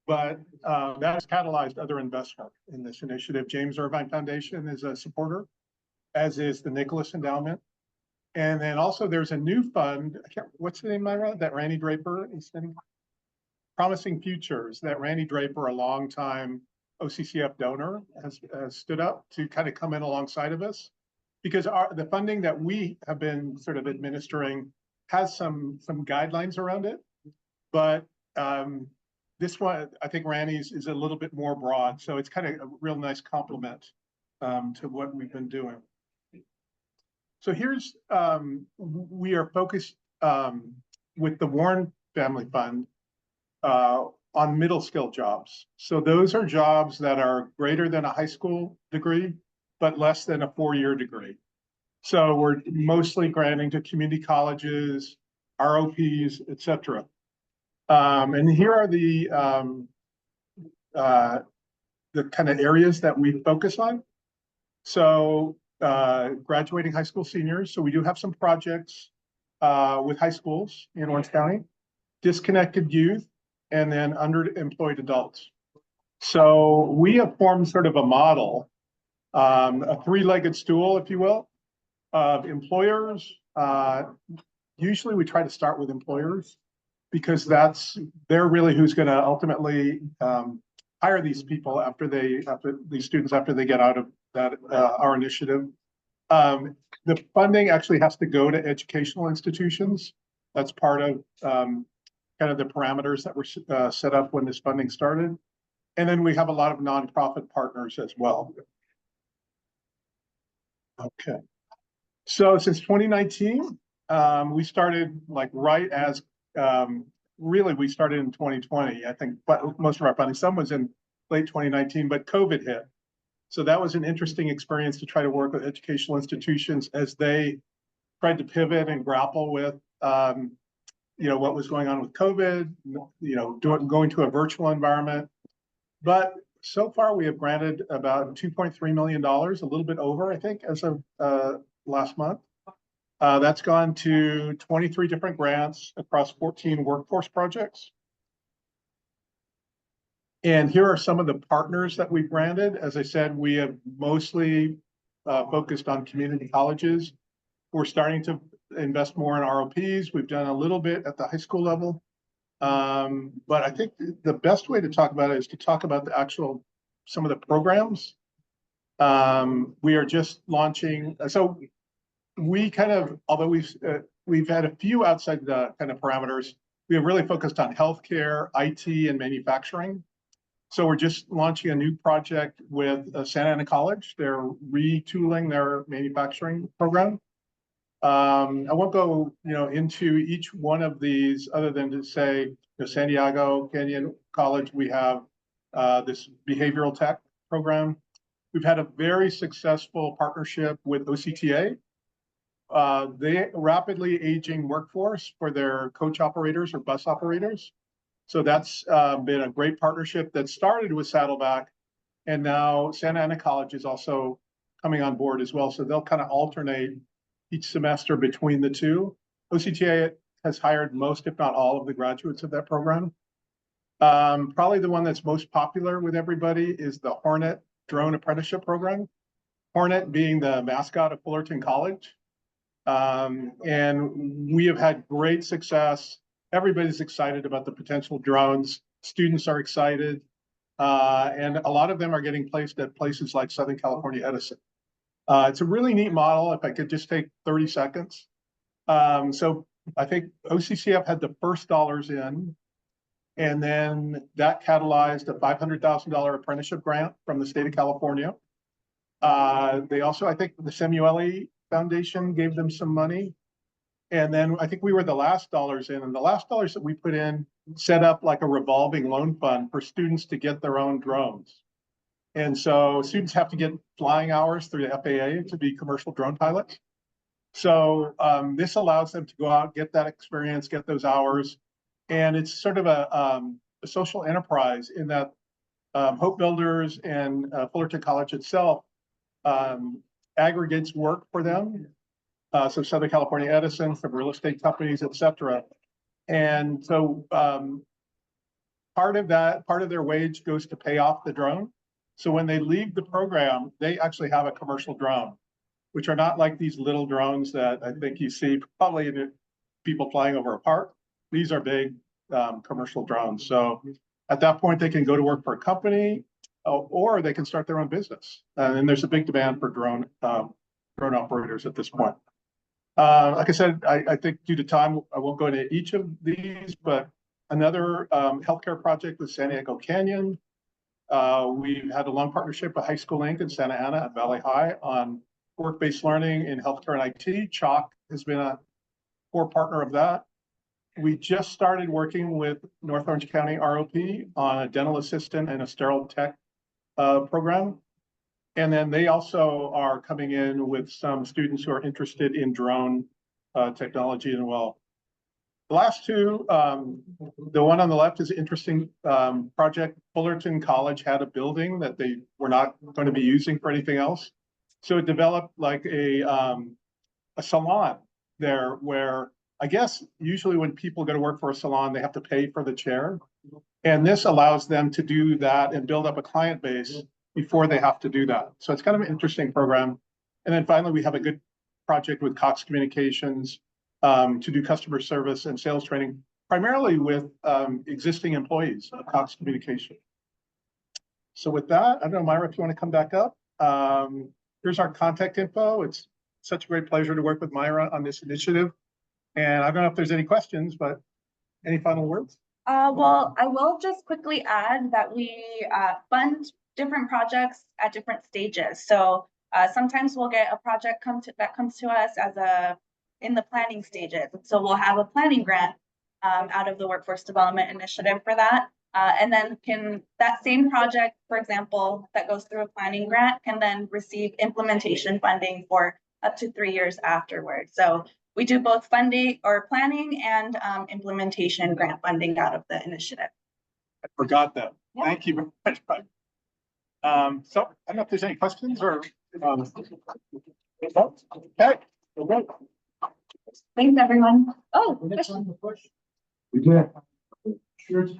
but that has catalyzed other investment in this initiative. James Irvine Foundation is a supporter, as is the Nicholas Endowment. And then also there's a new fund, what's the name, Myra, that Randy Draper is in? Promising Futures, that Randy Draper, a longtime OCCF donor, has stood up to kind of come in alongside of us, because the funding that we have been sort of administering has some guidelines around it, but This one, I think Randy's is a little bit more broad, so it's kind of a real nice complement to what we've been doing. So here's, we are focused with the Warren Family Fund on middle skill jobs. So those are jobs that are greater than a high school degree, but less than a 4-year degree. So we're mostly granting to community colleges, ROPs, et cetera. And here are the kind of areas that we focus on. So graduating high school seniors. So we do have some projects with high schools in Orange County, disconnected youth, and then underemployed adults. So we have formed sort of a model, a 3-legged stool, if you will, of employers. Usually we try to start with employers because they're really who's going to ultimately hire these people after these students after they get out of that our initiative. The funding actually has to go to educational institutions. That's part of kind of the parameters that were set up when this funding started. And then we have a lot of nonprofit partners as well. Okay. So since 2019, we started like right as really we started in 2020, I think, but most of our funding, some was in late 2019, but COVID hit. So that was an interesting experience to try to work with educational institutions as they tried to pivot and grapple with, what was going on with COVID, going to a virtual environment. But so far we have granted about $2.3 million, a little bit over, I think, as of last month. That's gone to 23 different grants across 14 workforce projects. And here are some of the partners that we've granted. As I said, we have mostly focused on community colleges. We're starting to invest more in ROPs. We've done a little bit at the high school level. But I think the best way to talk about it is to talk about some of the programs. We are just launching. So we kind of, although we've had a few outside the kind of parameters, we have really focused on healthcare, IT, and manufacturing. So we're just launching a new project with Santa Ana College. They're retooling their manufacturing program. I won't go, into each one of these other than to say, San Diego Canyon College, we have this behavioral tech program. We've had a very successful partnership with OCTA. They rapidly aging workforce for their coach operators or bus operators. So that's been a great partnership that started with Saddleback, and now Santa Ana College is also coming on board as well. So they'll kind of alternate each semester between the two. OCTA has hired most, if not all, of the graduates of that program. Probably the one that's most popular with everybody is the Hornet Drone Apprenticeship Program. Hornet being the mascot of Fullerton College. And we have had great success. Everybody's excited about the potential drones. Students are excited. And a lot of them are getting placed at places like Southern California Edison. It's a really neat model, if I could just take 30 seconds. So I think OCCF had the first dollars in, and then that catalyzed a $500,000 apprenticeship grant from the state of California. They also, I think the Samueli Foundation gave them some money. And then I think we were the last dollars in, and the last dollars that we put in set up like a revolving loan fund for students to get their own drones. And so students have to get flying hours through the FAA to be commercial drone pilots. So this allows them to go out, get that experience, get those hours. And it's sort of a social enterprise in that Hope Builders and Fullerton College itself aggregates work for them. So Southern California Edison, some real estate companies, et cetera. And so part of their wage goes to pay off the drone. So when they leave the program, they actually have a commercial drone, which are not like these little drones that I think you see probably in people flying over a park. These are big commercial drones. So at that point, they can go to work for a company or they can start their own business. And there's a big demand for drone operators at this point. Like I said, I think due to time, I won't go into each of these, but another healthcare project with San Diego Canyon. We've had a long partnership with High School Inc. in Santa Ana at Valley High on work-based learning in healthcare and IT. Chalk has been a core partner of that. We just started working with North Orange County ROP on a dental assistant and a sterile tech program. And then they also are coming in with some students who are interested in drone technology as well. The last two, the one on the left is an interesting project. Fullerton College had a building that they were not going to be using for anything else. So it developed like a salon there where I guess usually when people go to work for a salon, they have to pay for the chair. And this allows them to do that and build up a client base before they have to do that. So it's kind of an interesting program. And then finally, we have a good project with Cox Communications to do customer service and sales training, primarily with existing employees of Cox Communication. So with that, I don't know, Myra, if you want to come back up. Here's our contact info. It's such a great pleasure to work with Myra on this initiative. And I don't know if there's any questions, but any final words? Well, I will just quickly add that we fund different projects at different stages. So sometimes we'll get a project that comes to us as in the planning stages. So we'll have a planning grant out of the Workforce Development Initiative for that. And then that same project, for example, that goes through a planning grant can then receive implementation funding for up to 3 years afterwards. So we do both funding or planning and implementation grant funding out of the initiative. I forgot that. Yeah. Thank you very much. So I don't know if there's any questions or okay. Thanks, everyone. Oh, question. We do have shirts.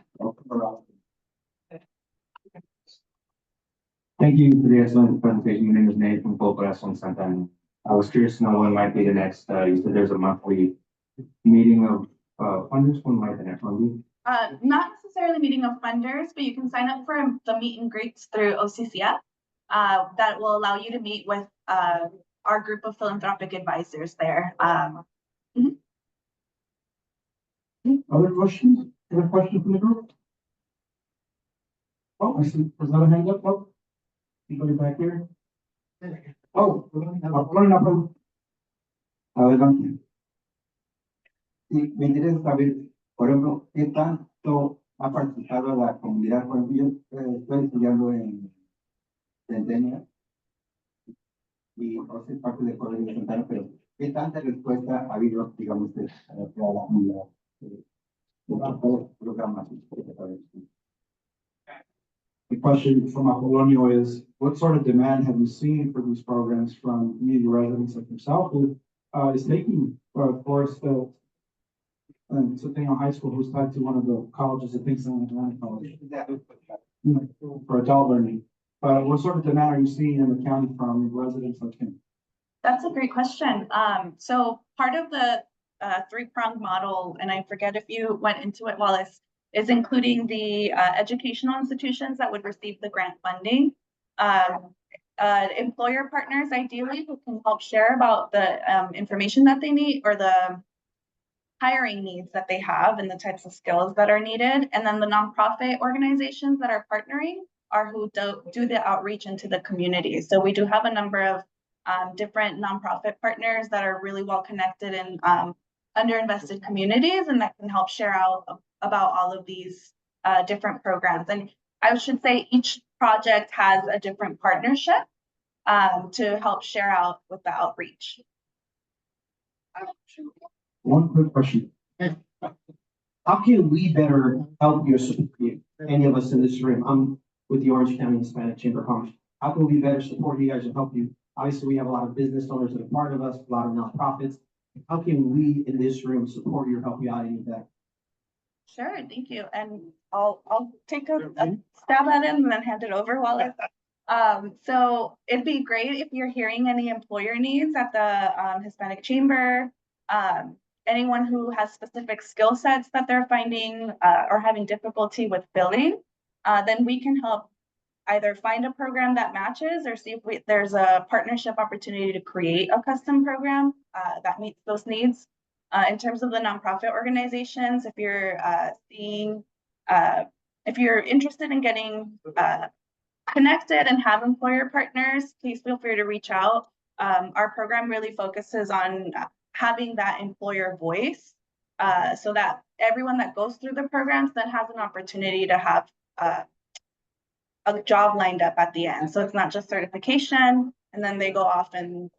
Thank you for the excellent presentation. My name is Nate from Full Corazon Santa Ana. I was curious to know when might be the next, you said there's a monthly meeting of funders. When might the next one be? Not necessarily meeting of funders, but you can sign up for the meet and greets through OCCF. That will allow you to meet with our group of philanthropic advisors there. Other questions? Other questions from the group? Oh, I see. There's another hand up. Oh, anybody back here? Oh, adelante. Sí, me interesa saber, por ejemplo, qué tanto ha participado la comunidad. Por ejemplo, yo estoy estudiando en Centennial y no soy parte del Colegio de Santana, pero qué tanta respuesta ha habido, digamos, de la comunidad de programas. The question from Apolonio is, what sort of demand have you seen for these programs from community residents like yourself who is taking a course in Centennial High School, who's tied to one of the colleges that thinks on Atlanta College for adult learning. What sort of demand are you seeing in the county from residents like him? That's a great question. So part of the three-pronged model, and I forget if you went into it, Wallace, is including the educational institutions that would receive the grant funding. Employer partners, ideally, who can help share about the information that they need or the hiring needs that they have and the types of skills that are needed. And then the nonprofit organizations that are partnering are who do the outreach into the community. So we do have a number of different nonprofit partners that are really well connected in underinvested communities and that can help share out about all of these different programs. And I should say each project has a different partnership to help share out with the outreach. One quick question. How can we better help your support, any of us in this room? I'm with the Orange County Hispanic Chamber of Commerce. How can we better support you guys and help you? Obviously, we have a lot of business owners that are part of us, a lot of nonprofits. How can we in this room support you or help you out any of that? Sure, thank you. And I'll take a stab at it and then hand it over while so it'd be great if you're hearing any employer needs at the Hispanic Chamber, anyone who has specific skill sets that they're finding or having difficulty with filling, then we can help either find a program that matches or see if there's a partnership opportunity to create a custom program that meets those needs. In terms of the nonprofit organizations, if you're if you're interested in getting connected and have employer partners, please feel free to reach out. Our program really focuses on having that employer voice, so that everyone that goes through the programs then has an opportunity to have a job lined up at the end. So it's not just certification and then they go off and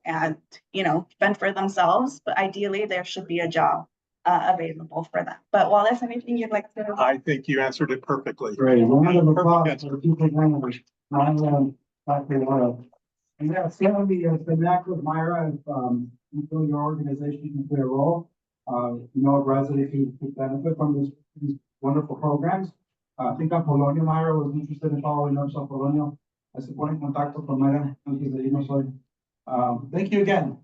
you know, fend for themselves, but ideally there should be a job available for them. But Wallace, anything you'd like to? I think you answered it perfectly. Great. Round of Perfect applause answer. for the people going to Dr. Laura. And yeah, Sandy has been back with Myra, if you feel your organization can play a role. You know, a resident could benefit from these wonderful programs. I think Apolonio Myra was interested in following up, so Apolonio, se pone en contacto con Myra antes de irnos hoy. Thank you again.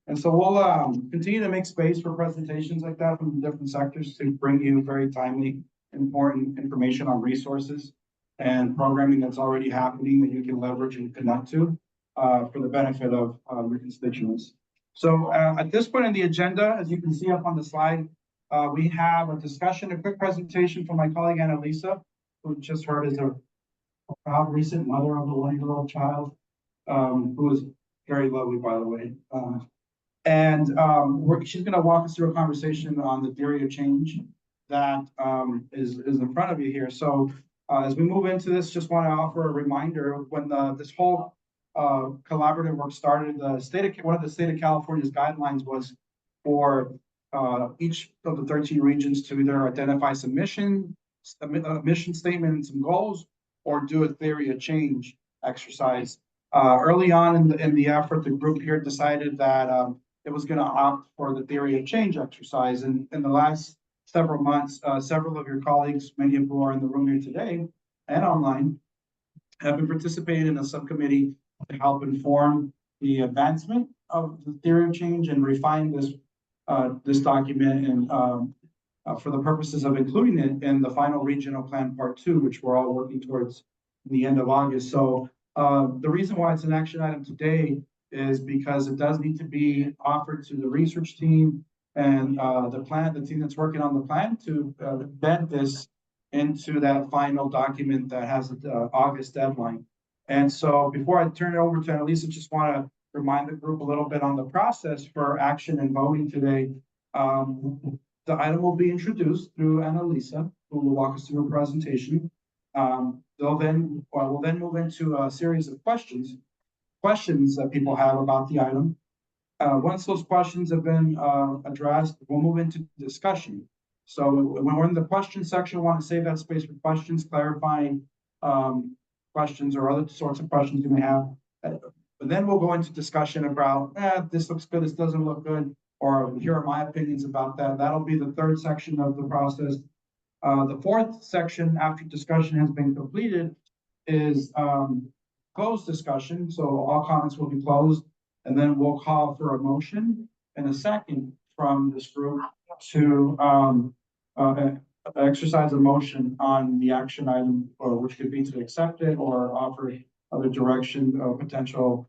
And so we'll continue to make space for presentations like that from different sectors to bring you very timely, important information on resources and programming that's already happening that you can leverage and connect to for the benefit of your constituents. So at this point in the agenda, as you can see up on the slide, we have a discussion, a quick presentation from my colleague Annalisa, who just heard is a proud recent mother of a 1-year-old child, who is very lovely, by the way. She's going to walk us through a conversation on the theory of change that is in front of you here. So as we move into this, just want to offer a reminder when this whole collaborative work started, one of the state of California's guidelines was for each of the 13 regions to either identify a mission statement and some goals, or do a theory of change exercise. Early on in the effort, the group here decided that it was going to opt for the theory of change exercise. And in the last several months, several of your colleagues, many of who are in the room here today and online, have been participating in a subcommittee to help inform the advancement of the theory of change and refine this document and for the purposes of including it in the final regional plan part 2, which we're all working towards in the end of August. So the reason why it's an action item today is because it does need to be offered to the research team and the team that's working on the plan to embed this into that final document that has the August deadline. And so before I turn it over to Annalisa, just want to remind the group a little bit on the process for action and voting today. The item will be introduced through Annalisa, who will walk us through a presentation. We'll then move into a series of questions that people have about the item. Once those questions have been addressed, we'll move into discussion. So when we're in the question section, we want to save that space for questions, clarifying questions or other sorts of questions you may have. But then we'll go into discussion about, this looks good, this doesn't look good, or here are my opinions about that. That'll be the third section of the process. The fourth section, after discussion has been completed, is closed discussion. So all comments will be closed, and then we'll call for a motion and a second from this group to exercise a motion on the action item, or which could be to accept it or offer other direction or potential,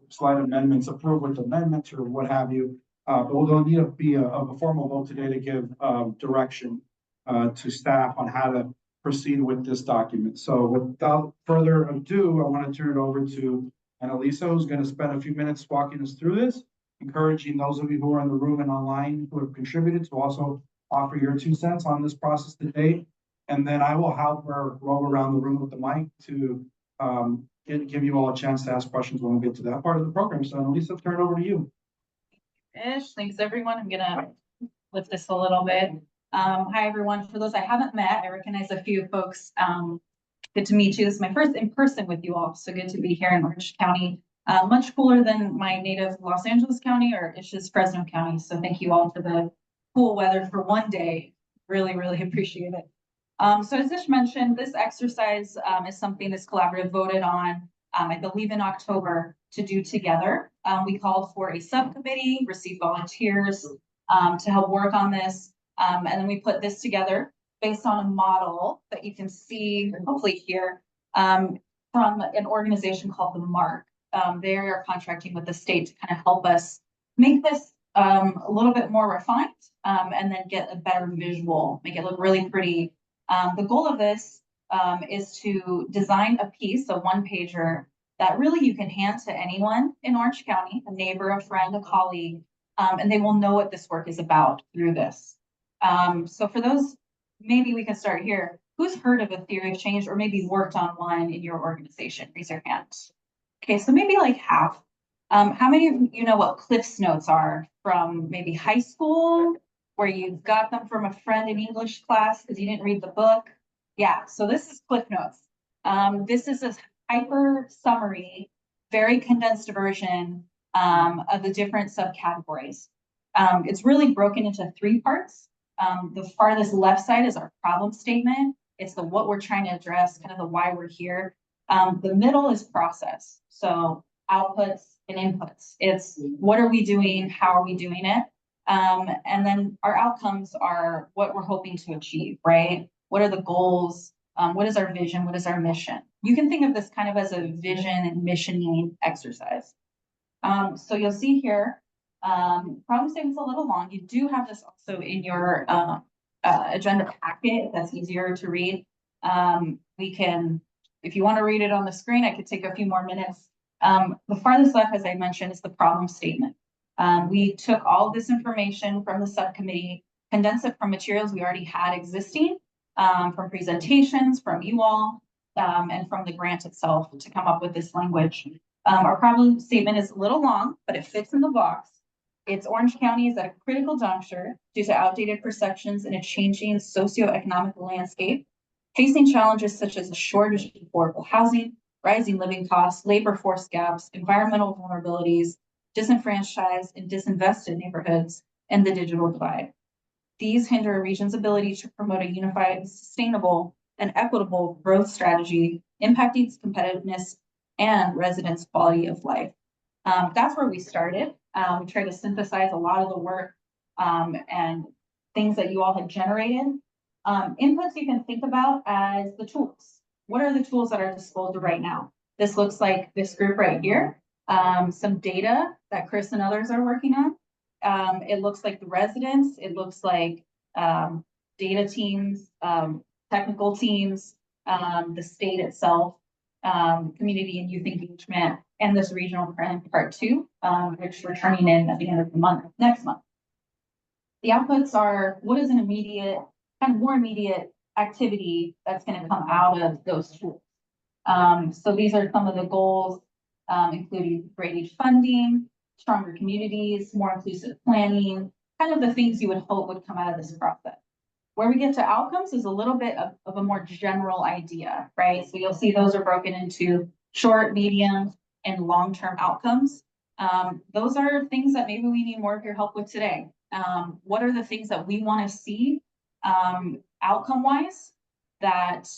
slight amendments, approve with amendments or what have you. But we'll need to be a formal vote today to give direction to staff on how to proceed with this document. So without further ado, I want to turn it over to Annalisa, who's going to spend a few minutes walking us through this, encouraging those of you who are in the room and online who have contributed to also offer your 2 cents on this process today. And then I will help her roll around the room with the mic to give you all a chance to ask questions when we get to that part of the program. So Annalisa, turn it over to you. Thanks everyone. I'm gonna lift this a little bit. Hi everyone. For those I haven't met, I recognize a few folks. Good to meet you. This is my first in person with you all. So good to be here in Orange County. Much cooler than my native Los Angeles County, or it's just Fresno County. So thank you all for the cool weather for one day. Really, really appreciate it. So as Ish mentioned, this exercise is something this collaborative voted on, I believe in October, to do together. We called for a subcommittee, received volunteers to help work on this. And then we put this together based on a model that you can see hopefully here from an organization called the MARC. They are contracting with the state to kind of help us make this a little bit more refined, and then get a better visual, make it look really pretty. The goal of this is to design a piece, a one pager that really you can hand to anyone in Orange County, a neighbor, a friend, a colleague, and they will know what this work is about through this. So for those, maybe we can start here. Who's heard of a theory of change or maybe worked on one in your organization? Raise your hand. Okay, so maybe like half. How many of you know what Cliff's Notes are from maybe high school, where you got them from a friend in English class because you didn't read the book? Yeah, so this is Cliff Notes. This is a hyper summary, very condensed version of the different subcategories. It's really broken into 3 parts. The farthest left side is our problem statement. It's the what we're trying to address, kind of the why we're here. The middle is process. So outputs and inputs. It's what are we doing? How are we doing it? And then our outcomes are what we're hoping to achieve, right? What are the goals? What is our vision? What is our mission? You can think of this kind of as a vision and missioning exercise. So you'll see here, problem statement's a little long. You do have this also in your agenda packet. That's easier to read. We can, if you want to read it on the screen, I could take a few more minutes. The farthest left, as I mentioned, is the problem statement. We took all of this information from the subcommittee, condensed it from materials we already had existing, from presentations, from you all, and from the grant itself to come up with this language. Our problem statement is a little long, but it fits in the box. It's Orange County is at a critical juncture due to outdated perceptions in a changing socioeconomic landscape, facing challenges such as a shortage of affordable housing, rising living costs, labor force gaps, environmental vulnerabilities, disenfranchised and disinvested neighborhoods, and the digital divide. These hinder a region's ability to promote a unified, sustainable, and equitable growth strategy, impacting its competitiveness and residents' quality of life. That's where we started. We tried to synthesize a lot of the work and things that you all had generated. Inputs you can think about as the tools. What are the tools that are disposal right now? This looks like this group right here. Some data that Chris and others are working on. It looks like the residents. It looks like data teams, technical teams, the state itself, community and youth engagement, and this regional plan part 2, which we're turning in at the end of the month, next month. The outputs are what is an immediate, kind of more immediate activity that's going to come out of those tools. So these are some of the goals, including grade age funding, stronger communities, more inclusive planning, kind of the things you would hope would come out of this process. Where we get to outcomes is a little bit of a more general idea, right? So you'll see those are broken into short, medium, and long-term outcomes. Those are things that maybe we need more of your help with today. What are the things that we want to see outcome-wise that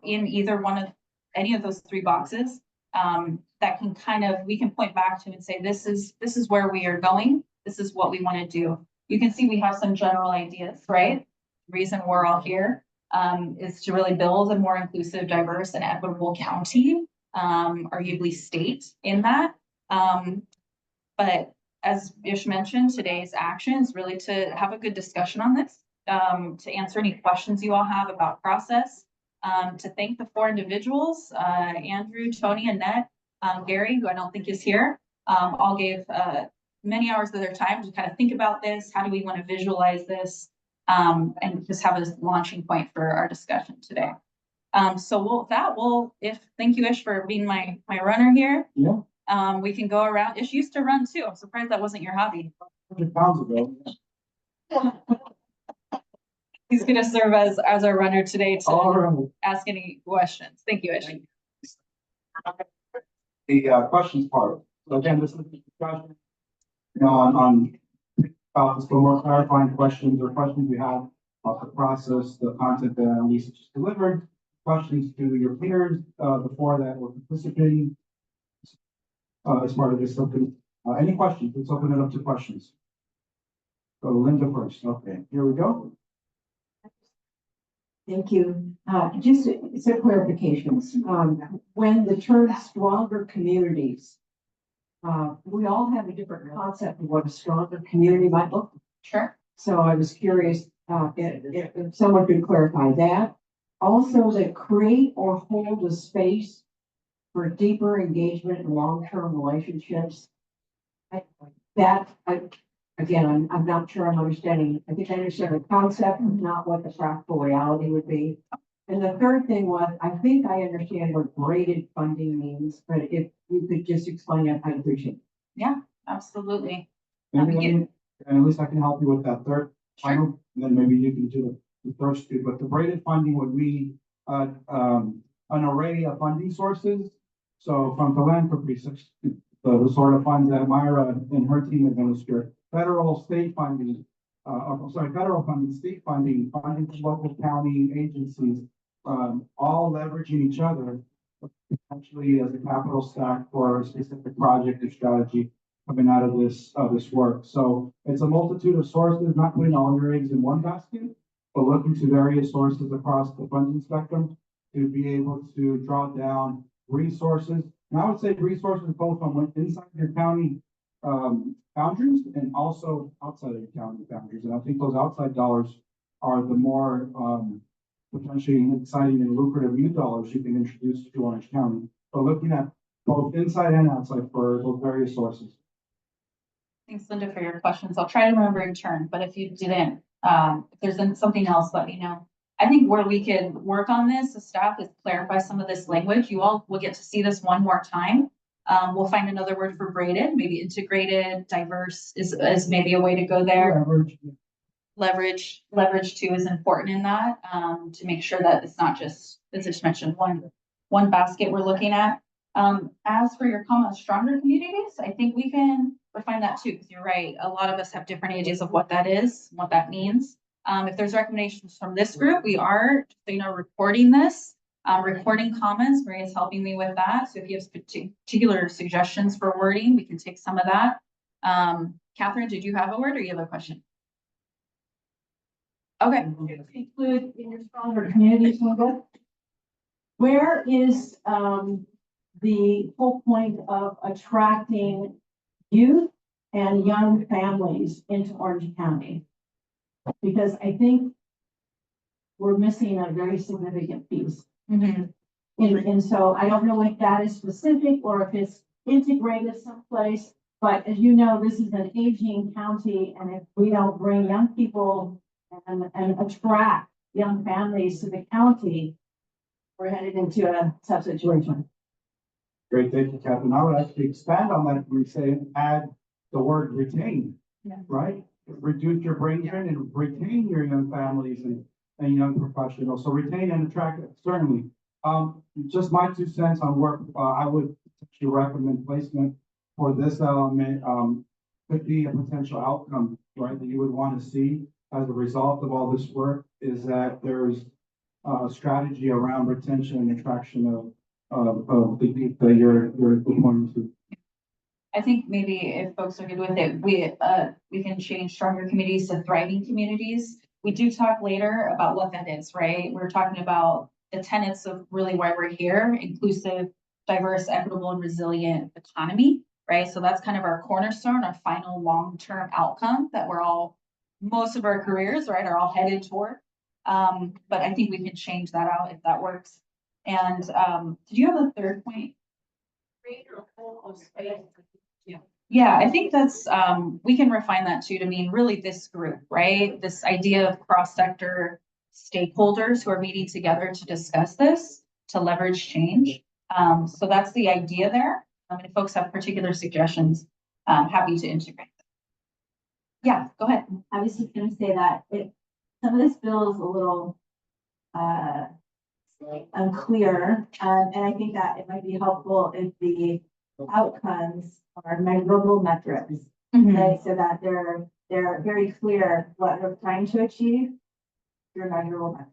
in either one of any of those 3 boxes that can kind of, we can point back to and say, this is where we are going. This is what we want to do. You can see we have some general ideas, right? The reason we're all here is to really build a more inclusive, diverse, and equitable county, arguably state in that. But as Ish mentioned, today's action is really to have a good discussion on this, to answer any questions you all have about process, to thank the 4 individuals, Andrew, Tony, Annette, Gary, who I don't think is here, all gave many hours of their time to kind of think about this. How do we want to visualize this? And just have a launching point for our discussion today. So thank you, Ish, for being my runner here. Yeah. We can go around. Ish used to run too. I'm surprised that wasn't your hobby. 100 pounds ago. He's going to serve as our runner today to All right. ask any questions. Thank you, Ish. The questions part. So again, this is the discussion. On about this, for more clarifying questions or questions you have about the process, the content that Lisa just delivered, questions to your peers, the 4 that were participating as part of this open. Any questions? Let's open it up to questions. So Linda first. Okay, here we go. Thank you. Just some clarifications. When the term stronger communities we all have a different concept of what a stronger community might look like. Sure. So I was curious, if someone could clarify that. Also, that create or hold a space for deeper engagement and long-term relationships. Again, I'm not sure I'm understanding. I think I understand the concept, not what the practical reality would be. And the third thing was, I think I understand what graded funding means, but if you could just explain it, I'd appreciate it. Yeah, absolutely. And at least I can help you with that third final, and then maybe you can do the first two, but the braided funding would be an array of funding sources. So from philanthropy, the sort of funds that Myra and her team administer, federal, state funding, federal funding, state funding, funding from local county agencies, all leveraging each other, potentially as a capital stack for a specific project or strategy coming out of this work. So it's a multitude of sources, not putting all your eggs in one basket, but looking to various sources across the funding spectrum to be able to draw down resources. And I would say resources both on inside your county boundaries and also outside of your county boundaries. And I think those outside dollars are the more potentially exciting and lucrative new dollars you can introduce to Orange County. So looking at both inside and outside for those various sources. Thanks, Linda, for your questions. I'll try to remember in turn, but if you didn't, if there's something else, let me know. I think where we could work on this, the staff, is clarify some of this language. You all will get to see this one more time. We'll find another word for braided, maybe integrated, diverse is maybe a way to go there. Leverage too is important in that, to make sure that it's not just, as I just mentioned, one basket we're looking at. As for your comment, stronger communities, I think we can refine that too, because you're right. A lot of us have different ideas of what that is, what that means. If there's recommendations from this group, we are, recording this, recording comments. Maria's helping me with that. So if you have particular suggestions for wording, we can take some of that. Catherine, did you have a word or you have a question? Okay. Include in your stronger communities logo. Where is the whole point of attracting youth and young families into Orange County? Because I think we're missing a very significant piece. And so I don't know if that is specific or if it's integrated someplace, but as you know, this is an aging county, and if we don't bring young people and attract young families to the county, we're headed into a tough situation. Great, thank you, Catherine. I would actually expand on that. We say add the word retain, right? Reduce your brain drain and retain your young families and young professionals. So retain and attract, certainly. Just my 2 cents on work, I would actually recommend placement for this element. Could be a potential outcome, right, that you would want to see as a result of all this work, is that there's a strategy around retention and attraction of the people that you're going to. I think maybe if folks are good with it, we can change stronger communities to thriving communities. We do talk later about what that is, right? We're talking about the tenets of really why we're here: inclusive, diverse, equitable, and resilient economy, right? So that's kind of our cornerstone, our final long-term outcome that we're all, most of our careers, right, are all headed toward. But I think we can change that out if that works. And did you have a third point? Yeah, I think that's, we can refine that too to mean really this group, right? This idea of cross-sector stakeholders who are meeting together to discuss this, to leverage change. So that's the idea there. If folks have particular suggestions, happy to integrate them. Yeah, go ahead. I was just gonna say that some of this feels a little unclear, and I think that it might be helpful if the outcomes are measurable metrics, right? So that they're very clear what we're trying to achieve through measurable metrics.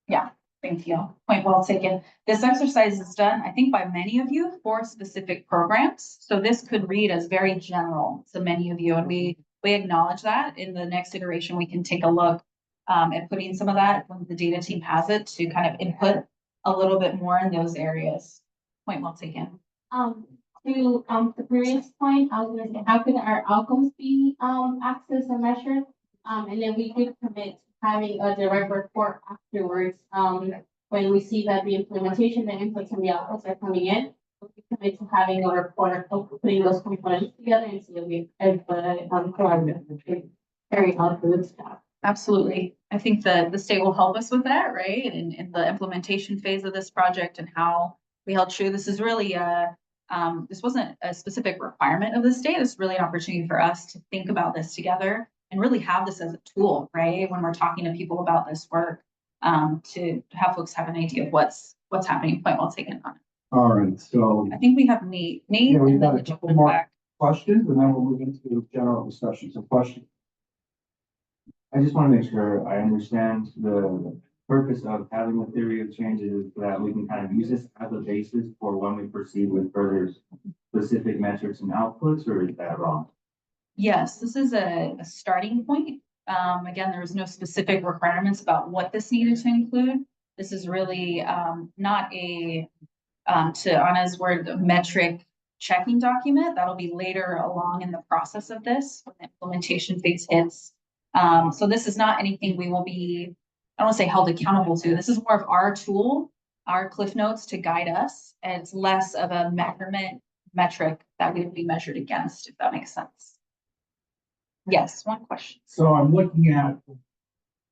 Yeah, thank you. Point well taken. This exercise is done, I think, by many of you for specific programs. So this could read as very general to many of you, and we acknowledge that. In the next iteration, we can take a look at putting some of that when the data team has it to kind of input a little bit more in those areas. Point well taken. to, the previous point, I was gonna say, how can our outcomes be, accessed and measured? And then we could commit to having a direct report afterwards, when we see that the implementation, the inputs and the outputs are coming in. We could commit to having a report of putting those components together and see if we, if the, collaborative carry out the good stuff. Absolutely. I think the state will help us with that, right? In the implementation phase of this project and how we held true. This is really this wasn't a specific requirement of the state. It's really an opportunity for us to think about this together and really have this as a tool, right? When we're talking to people about this work, to have folks have an idea of what's happening. Point well taken on it. All right, so I think we have Nate. yeah, we've and got then a couple more questions and then we'll move into general discussion. So questions. I just want to make sure I understand the purpose of having a theory of changes so that we can kind of use this as a basis for when we proceed with further specific metrics and outputs, or is that wrong? Yes, this is a starting point. Again, there was no specific requirements about what this needed to include. This is really not a, to Anna's word, a metric checking document. That'll be later along in the process of this when the implementation phase hits. So this is not anything we will be, I don't want to say held accountable to. This is more of our tool, our Cliff Notes to guide us. And it's less of a measurement metric that we would be measured against, if that makes sense. Yes, one question. So I'm looking at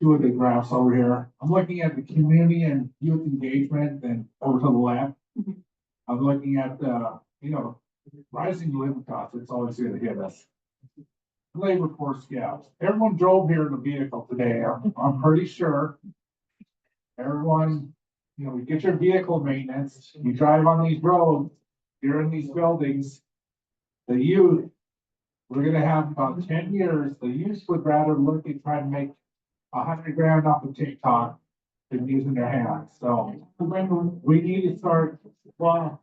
two of the graphs over here. I'm looking at the community and youth engagement and over to the left. I'm looking at rising living costs. It's always going to hit us. Labor force gaps. Everyone drove here in a vehicle today. I'm pretty sure. Everyone, you get your vehicle maintenance, you drive on these roads, you're in these buildings. The youth, we're gonna have about 10 years, the youth would rather look at trying to make 100 grand off of TikTok than using their hands. So we need to start, well,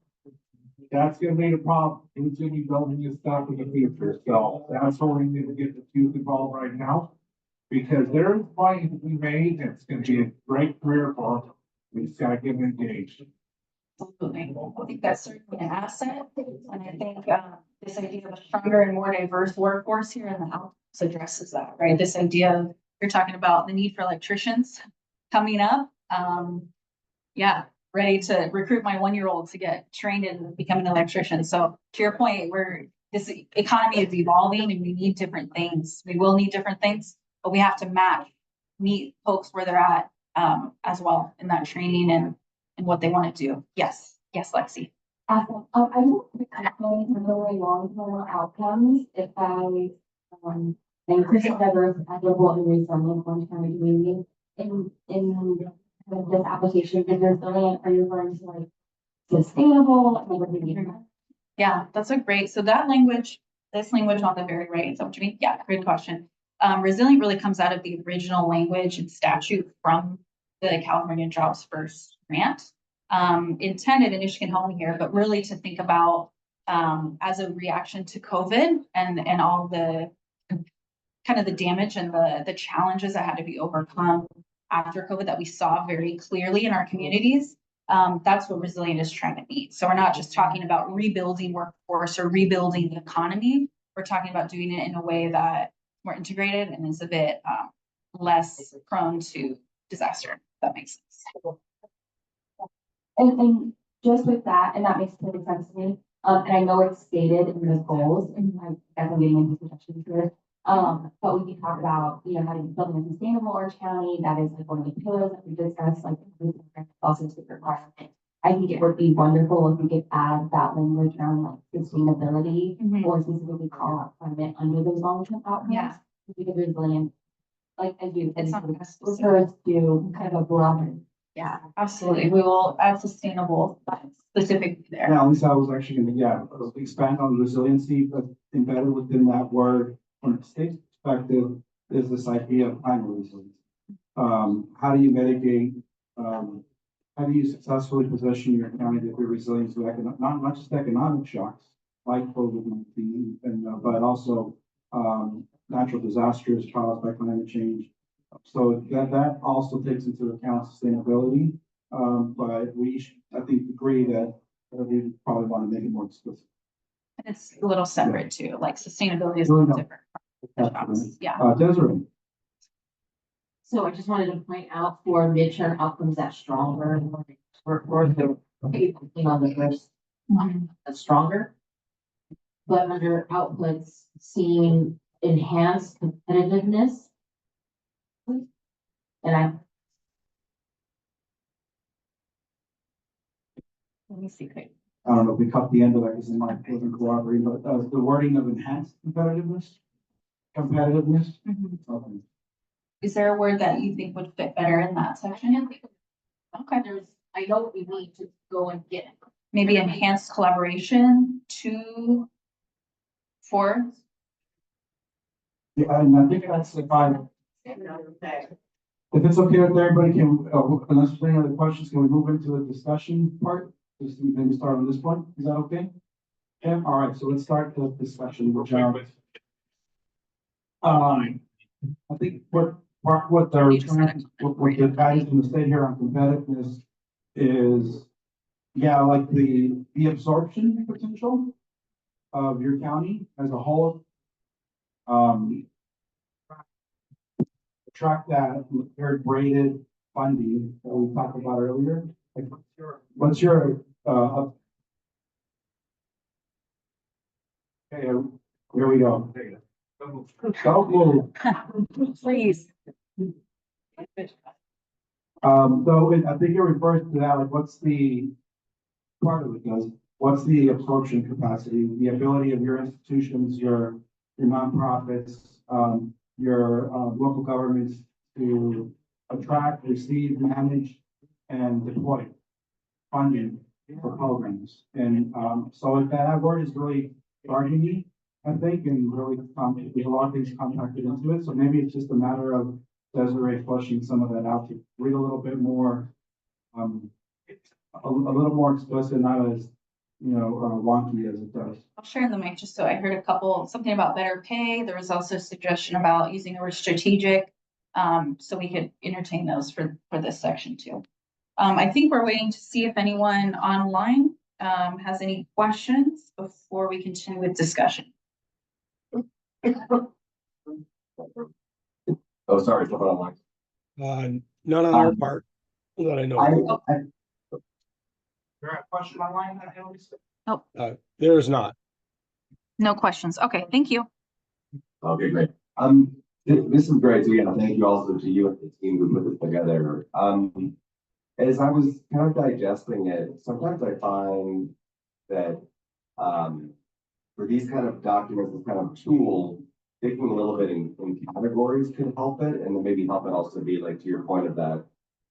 that's gonna be the problem. Who's gonna be building this stuff in the future? So that's where we need to get the youth involved right now. Because there's money to be made, and it's gonna be a great career for them. We just gotta get them engaged. Absolutely. I think that's certainly an asset. And I think this idea of a stronger and more diverse workforce here in the House addresses that, right? This idea of, you're talking about the need for electricians coming up. Yeah, ready to recruit my 1-year-old to get trained in becoming an electrician. So to your point, this economy is evolving and we need different things. We will need different things, but we have to meet folks where they're at as well in that training and what they want to do. Yes, Lexi. Awesome. I don't personally remember long-term outcomes if I increase diverse, equitable, and resilient long-term community in this application. Is resilient, are you referring to like sustainable? And what do you mean? Yeah, that's a great. So that language, this language on the very right. So what you mean? Yeah, great question. Resilient really comes out of the original language and statute from the California Jobs First grant. Intended, and you can help me here, but really to think about as a reaction to COVID and all the kind of the damage and the challenges that had to be overcome after COVID that we saw very clearly in our communities. That's what resilient is trying to meet. So we're not just talking about rebuilding workforce or rebuilding the economy. We're talking about doing it in a way that more integrated and is a bit less prone to disaster. If that makes sense. And just with that, and that makes perfect sense to me. And I know it's stated in the goals, and I'm definitely getting into suggestions here. But we can talk about, having building a sustainable Orange County, that is like one of the pillars that we discussed, like also to the requirement. I think it would be wonderful if we could add that language around like sustainability or specifically call out climate under those long-term outcomes. Yeah. Because resilient, like as you It's not refers to kind of a broader. Yeah, absolutely. We will add sustainable specifically there. Yeah, at least I was actually gonna, expand on resiliency, but embedded within that word from a state perspective is this idea of climate resilience. How do you mitigate, how do you successfully position your county to be resilient to not just economic shocks like COVID-19, but also natural disasters caused by climate change. So that also takes into account sustainability. But I think agree that we probably want to make it more explicit. It's a little separate too, like sustainability is a little different. Yeah. Desiree. So I just wanted to point out for midterm outcomes that stronger, for the people on the list, that's stronger. But under outputs, seeing enhanced competitiveness. And Let me see, quick. I don't know if we cut the end of that because it might wasn't cooperating, but the wording of enhanced competitiveness. Okay. Is there a word that you think would fit better in that section? Okay. I know what we need to go and get. Maybe enhanced collaboration for. Yeah, and I think that's if it's okay with everybody, unless there's any other questions, can we move into the discussion part? Just maybe start on this point, is that okay? Yeah, all right, so let's start the discussion, which I think what the return, what the guidance from the state here on competitiveness is, yeah, like the absorption potential of your county as a whole. Track that third graded funding that we talked about earlier. Like, what's your okay, here we go. Don't move. Please. So I think it refers to that, like what's the part of it does, what's the absorption capacity, the ability of your institutions, your nonprofits, your local governments to attract, receive, manage, and deploy funding for programs. And so that word is really guarding me, I think, and really there's a lot of things compacted into it. So maybe it's just a matter of Desiree flushing some of that out to read a little bit more, a little more explicit, not as wonky as it does. I'll share in the mic just so I heard something about better pay. There was also a suggestion about using the word strategic. So we could entertain those for this section too. I think we're waiting to see if anyone online has any questions before we continue with discussion. Oh, sorry, someone online. None on our part that I know. There a question online? Oh, there is not. no questions. Okay, thank you. Okay, great. This is great. So yeah, thank you also to you and the team who put this together. As I was kind of digesting it, sometimes I find that for these kind of documents, this kind of tool, thinking a little bit in categories can help it, and then maybe help it also be like to your point of that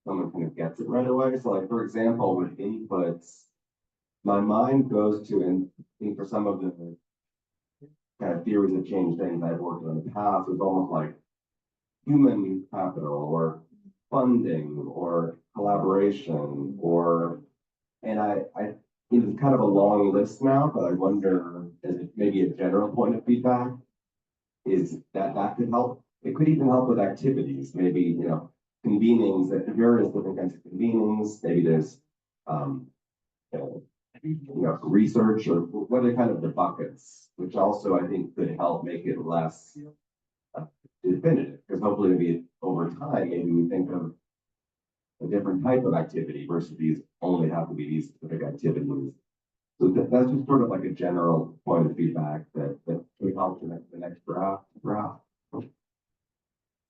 someone kind of gets it right away. So like, for example, with inputs, my mind goes to, and I think for some of the kind of theories of change things I've worked on in the past, was almost like human capital or funding or collaboration and it's kind of a long list now, but I wonder, as maybe a general point of feedback, is that could help. It could even help with activities, maybe, convenings, that various different kinds of convenings, maybe there's, research or what are kind of the buckets, which also I think could help make it less definitive, because hopefully maybe over time, maybe we think of a different type of activity versus these only have to be these specific activities. So that's just sort of like a general point of feedback that would help the next draft.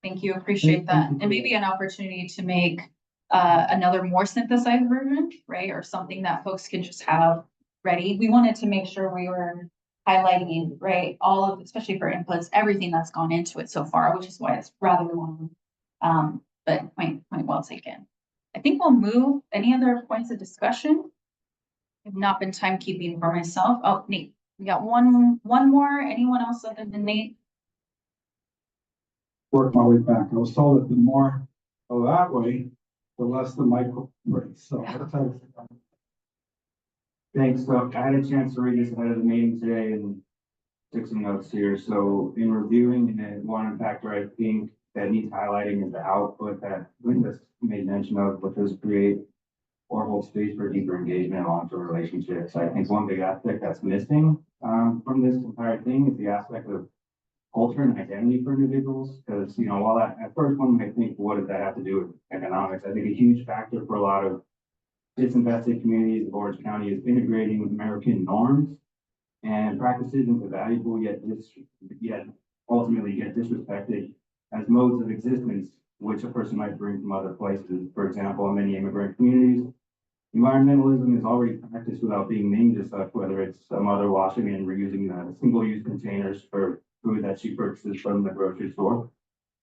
Thank you, appreciate that. And maybe an opportunity to make another more synthesized version, right? Or something that folks can just have ready. We wanted to make sure we were highlighting, right, all of, especially for inputs, everything that's gone into it so far, which is why it's rather long. But point well taken. I think we'll move. Any other points of discussion? I've not been timekeeping for myself. Oh, Nate, we got one more. Anyone else other than Nate? Work my way back. I was told that the more go that way, the less the mic breaks. So thanks. So I had a chance to read this ahead of the meeting today and took some notes here. So in reviewing, one factor I think that needs highlighting is the output that Linda made mention of, which was create or hold space for deeper engagement and long-term relationships. I think one big aspect that's missing from this entire thing is the aspect of culture and identity for individuals. Because, you know, while at first one might think, what does that have to do with economics? I think a huge factor for a lot of disinvested communities of Orange County is integrating American norms and practices into valuable yet ultimately get disrespected as modes of existence, which a person might bring from other places. For example, in many immigrant communities, environmentalism is already practiced without being named as such, whether it's a mother washing and reusing single-use containers for food that she purchases from the grocery store,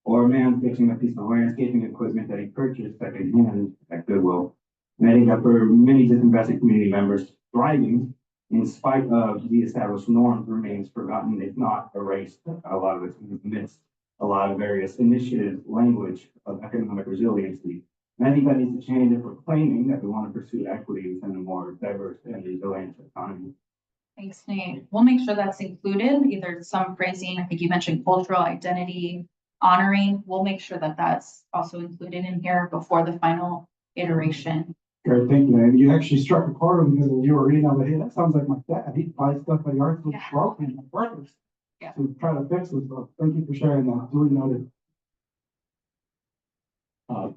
or a man fixing a piece of landscaping equipment that he purchased secondhand at Goodwill. And I think that for many disinvested community members, thriving in spite of the established norms remains forgotten, if not erased. A lot of it's amidst a lot of various initiatives, language of economic resiliency. And I think that needs to change if we're claiming that we want to pursue equity within a more diverse and resilient economy. Thanks, Nate. We'll make sure that's included, either some phrasing, I think you mentioned cultural identity, honoring. We'll make sure that that's also included in here before the final iteration. Great, thank you. And you actually struck a chord because you were reading over here. That sounds like my dad. He buys stuff at yards with broken and worthless. Yeah. To try to fix it. So thank you for sharing that. Duly noted.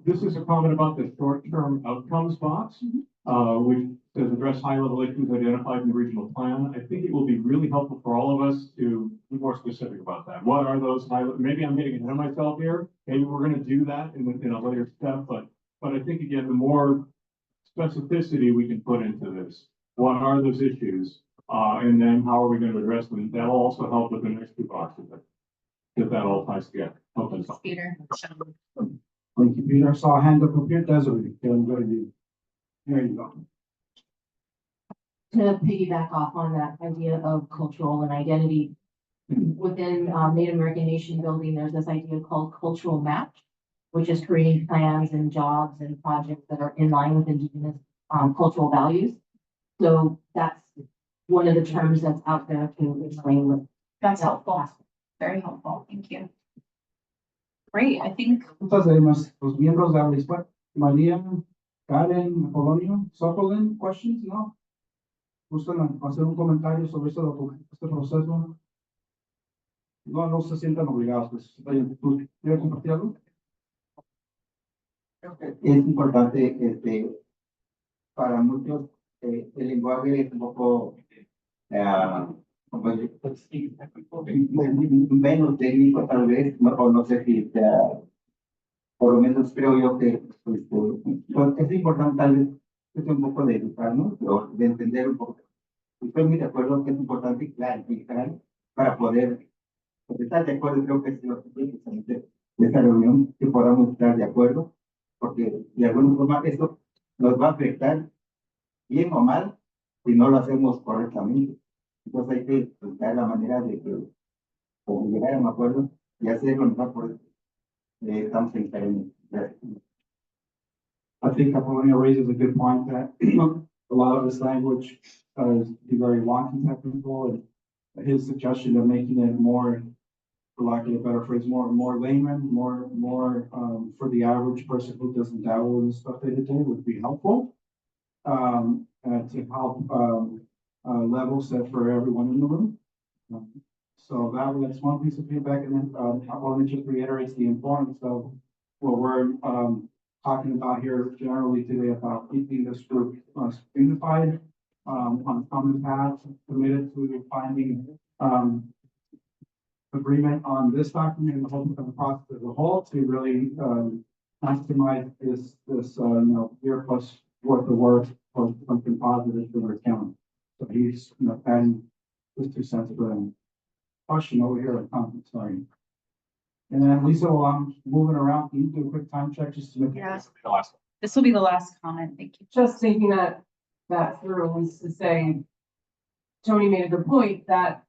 This is a comment about the short-term outcomes box, which says address high-level issues identified in the regional plan. I think it will be really helpful for all of us to be more specific about that. What are those maybe I'm getting ahead of myself here. Maybe we're going to do that in a later step, but I think again, the more specificity we can put into this. What are those issues? And then how are we going to address them? That'll also help with the next two boxes. Get that all ties together. Peter. Thank you, Peter. I saw a hand up here, Desiree. There you go. To piggyback off on that idea of cultural and identity, within Native American nation building, there's this idea called cultural match, which is creating plans and jobs and projects that are in line with Indigenous cultural values. So that's one of the terms that's out there to explain what. That's helpful. Very helpful. Thank you. Great. I think. Muchas además, los miembros de habla hispana, María, Karen, Apolonio, Sokolin, questions, no? ¿Gustan hacer un comentario sobre este proceso? No se sientan obligados, pues. ¿Tú quieres compartir algo? Creo que es importante, para muchos, el lenguaje es un poco menos técnico, tal vez, o no sé si por lo menos creo yo que es importante tal vez que sea un poco de educarnos, o de entender un poco. Estoy muy de acuerdo que es importante clarificar para poder estar de acuerdo. Creo que es lo que de esta reunión, que podamos estar de acuerdo, porque de alguna forma esto nos va a afectar bien o mal si no lo hacemos correctamente. Entonces hay que buscar la manera de llegar a un acuerdo y hacerlo mejor por eso. Estamos en diferentes. I think Apolonio raises a good point that a lot of this language is very wonky technical, and his suggestion of making it more, for lack of a better phrase, more layman, more for the average person who doesn't dabble in the stuff day to day would be helpful. To help level set for everyone in the room. So that's one piece of feedback, and then I want to just reiterate the importance of what we're talking about here generally today about keeping this group unified on a common path, committed to finding agreement on this document and the whole process as a whole to really maximize this year plus worth of work for something positive for the county. So he's adding his 2 cents for them. Question over here, comment, sorry. And then Lisa, while I'm moving around, can you do a quick time check just to make sure? This will be the last comment. Thank you. Just thinking that through was to say, Tony made a good point that,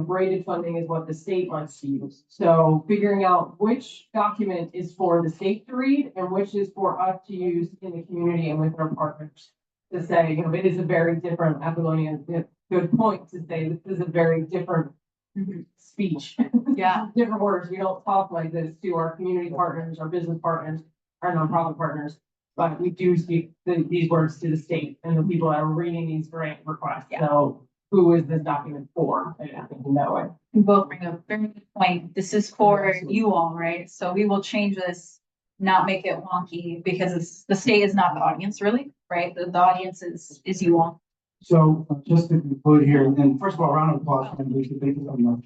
braided funding is what the state wants to use. So figuring out which document is for the state to read and which is for us to use in the community and with our partners. To say, it is a very different, Apollonia, good point to say this is a very different speech. Yeah. Different words. We don't talk like this to our community partners, our business partners, our nonprofit partners, but we do speak these words to the state and the people that are reading these grant requests. Yeah. So who is this document for, I think in that way. You both bring up a very good point. This is for you all, right? So we will change this, not make it wonky, because the state is not the audience really, right? The audience is you all. So just to conclude here, and first of all, round of applause, and we should thank you so much.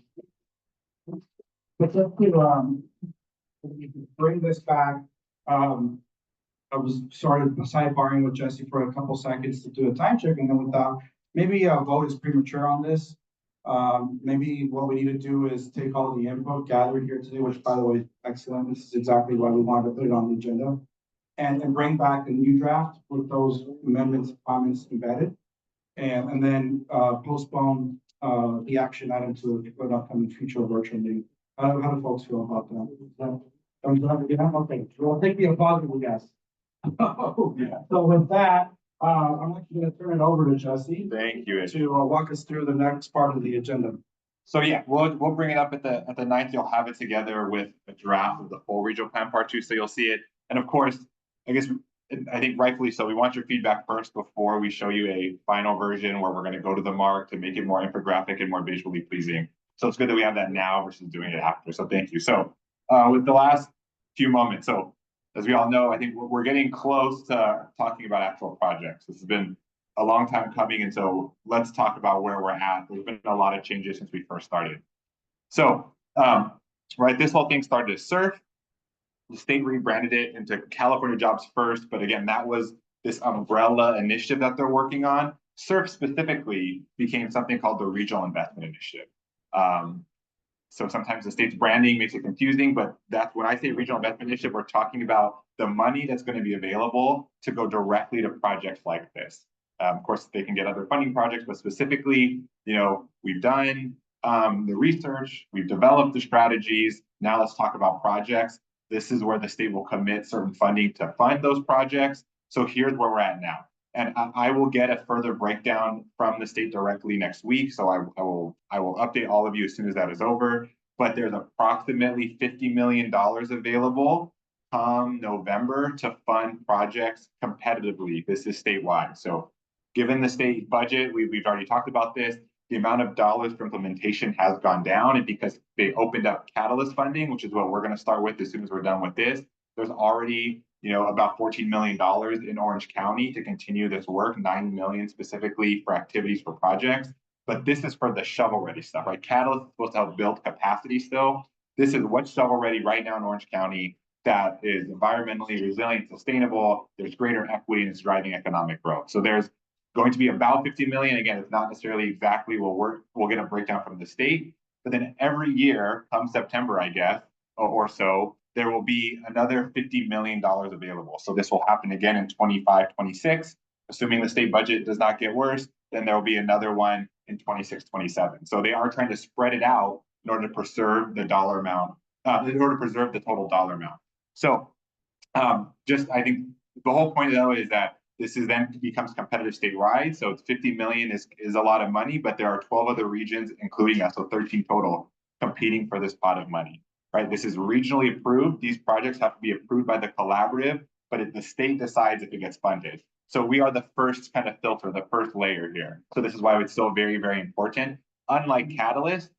But just to bring this back, I was sort of sidebarring with Jesse for a couple seconds to do a time check, and then we thought maybe a vote is premature on this. Maybe what we need to do is take all the input gathered here today, which by the way, excellent. This is exactly why we wanted to put it on the agenda, and bring back a new draft with those amendments, comments embedded, and then postpone the action item to an upcoming future virtual meeting. How do folks feel about that? Okay, well, take the applause, yes. So with that, I'm actually going to turn it over to Jesse. Thank you. To walk us through the next part of the agenda. So yeah, we'll bring it up at the 9th. You'll have it together with a draft of the full regional plan part 2, so you'll see it. And of course, I think rightfully so, we want your feedback first before we show you a final version where we're going to go to the mark to make it more infographic and more visually pleasing. So it's good that we have that now versus doing it after. So thank you. So with the last few moments, so as we all know, I think we're getting close to talking about actual projects. This has been a long time coming, and so let's talk about where we're at. There's been a lot of changes since we first started. So, right, this whole thing started as SURF. The state rebranded it into California Jobs First, but again, that was this umbrella initiative that they're working on. SURF specifically became something called the Regional Investment Initiative. So sometimes the state's branding makes it confusing, but that's when I say Regional Investment Initiative, we're talking about the money that's going to be available to go directly to projects like this. Of course, they can get other funding projects, but specifically, we've done the research, we've developed the strategies. Now let's talk about projects. This is where the state will commit certain funding to fund those projects. So here's where we're at now. And I will get a further breakdown from the state directly next week. So I will update all of you as soon as that is over. But there's approximately $50 million available come November to fund projects competitively. This is statewide. So given the state budget, we've already talked about this, the amount of dollars for implementation has gone down. And because they opened up catalyst funding, which is what we're going to start with as soon as we're done with this, there's already about $14 million in Orange County to continue this work, $9 million specifically for activities for projects. But this is for the shovel-ready stuff, right? Catalyst is supposed to help build capacity still. This is what's shovel-ready right now in Orange County that is environmentally resilient, sustainable. There's greater equity and it's driving economic growth. So there's going to be about 50 million. Again, it's not necessarily exactly we'll get a breakdown from the state. But then every year, come September, I guess, or so, there will be another $50 million available. So this will happen again in 25, 26. Assuming the state budget does not get worse, then there will be another one in 26, 27. So they are trying to spread it out in order to preserve the dollar amount, in order to preserve the total dollar amount. So I think the whole point though is that this is then becomes competitive statewide. So it's 50 million is a lot of money, but there are 12 other regions, including us, so 13 total, competing for this pot of money. Right, this is regionally approved. These projects have to be approved by the collaborative, but the state decides if it gets funded. So we are the first kind of filter, the first layer here. So this is why it's still very, very important. Unlike Catalyst,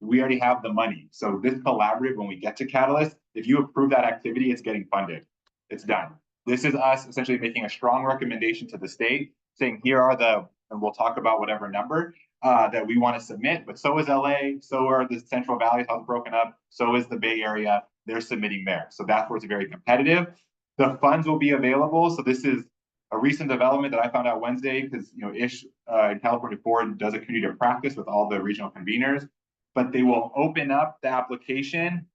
we already have the money. So this collaborative, when we get to Catalyst, if you approve that activity, it's getting funded. It's done. This is us essentially making a strong recommendation to the state, saying here are and we'll talk about whatever number that we want to submit, but so is LA, so are the Central Valley, how it's broken up, so is the Bay Area, they're submitting there. So that's where it's very competitive. The funds will be available. So this is a recent development that I found out Wednesday because, ISH in California Board does a community of practice with all the regional conveners, but they will open up the application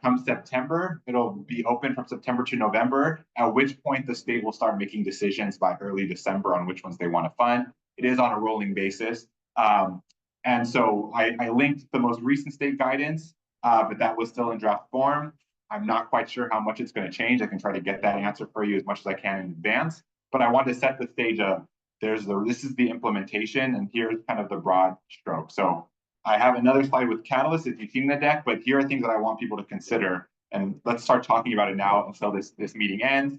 come September. It'll be open from September to November, at which point the state will start making decisions by early December on which ones they want to fund. It is on a rolling basis. And so I linked the most recent state guidance, but that was still in draft form. I'm not quite sure how much it's going to change. I can try to get that answer for you as much as I can in advance, but I want to set the stage of this is the implementation, and here's kind of the broad stroke. So I have another slide with Catalyst if you've seen the deck, but here are things that I want people to consider. And let's start talking about it now until this meeting ends,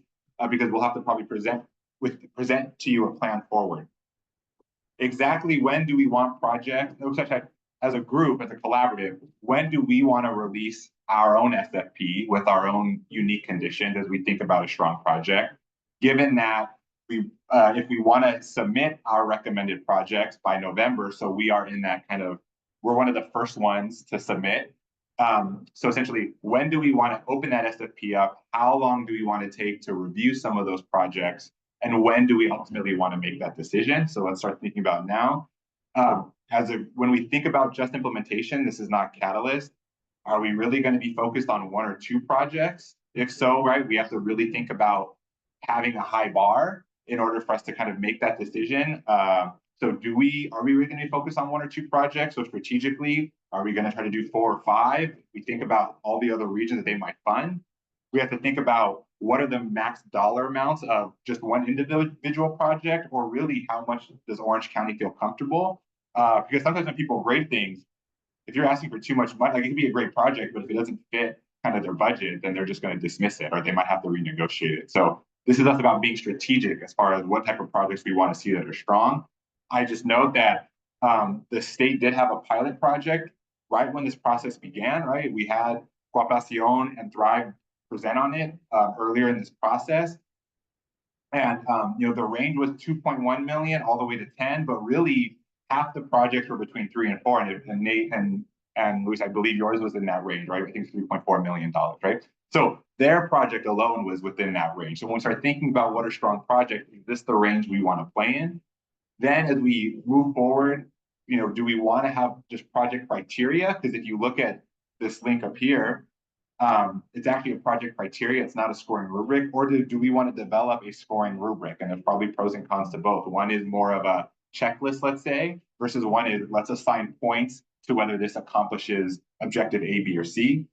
because we'll have to probably present to you a plan forward. exactly when do we want projects, as a group, as a collaborative, when do we want to release our own SFP with our own unique conditions as we think about a strong project? Given that if we want to submit our recommended projects by November, so we are in that we're one of the first ones to submit. So essentially, when do we want to open that SFP up? How long do we want to take to review some of those projects? And when do we ultimately want to make that decision? So let's start thinking about now. When we think about just implementation, this is not Catalyst. Are we really going to be focused on 1 or 2 projects? If so, right, we have to really think about having a high bar in order for us to kind of make that decision. So are we really going to be focused on 1 or 2 projects? So strategically, are we going to try to do 4 or 5? We think about all the other regions that they might fund. We have to think about what are the max dollar amounts of just one individual project, or really how much does Orange County feel comfortable? Because sometimes when people grade things, if you're asking for too much money, like it could be a great project, but if it doesn't fit kind of their budget, then they're just going to dismiss it, or they might have to renegotiate it. So this is us about being strategic as far as what type of projects we want to see that are strong. I just note that the state did have a pilot project right when this process began, right? We had Cooperación and Thrive present on it earlier in this process. And the range was 2.1 million all the way to 10, but really half the projects were between 3 and 4. And Nate and Luis, I believe yours was in that range, right? I think it's $3.4 million, right? So their project alone was within that range. So when we start thinking about what are strong projects, is this the range we want to play in? Then as we move forward, do we want to have just project criteria? Because if you look at this link up here, it's actually a project criteria. It's not a scoring rubric. Or do we want to develop a scoring rubric? And there's probably pros and cons to both. One is more of a checklist, let's say, versus one is let's assign points to whether this accomplishes objective A, B, or C.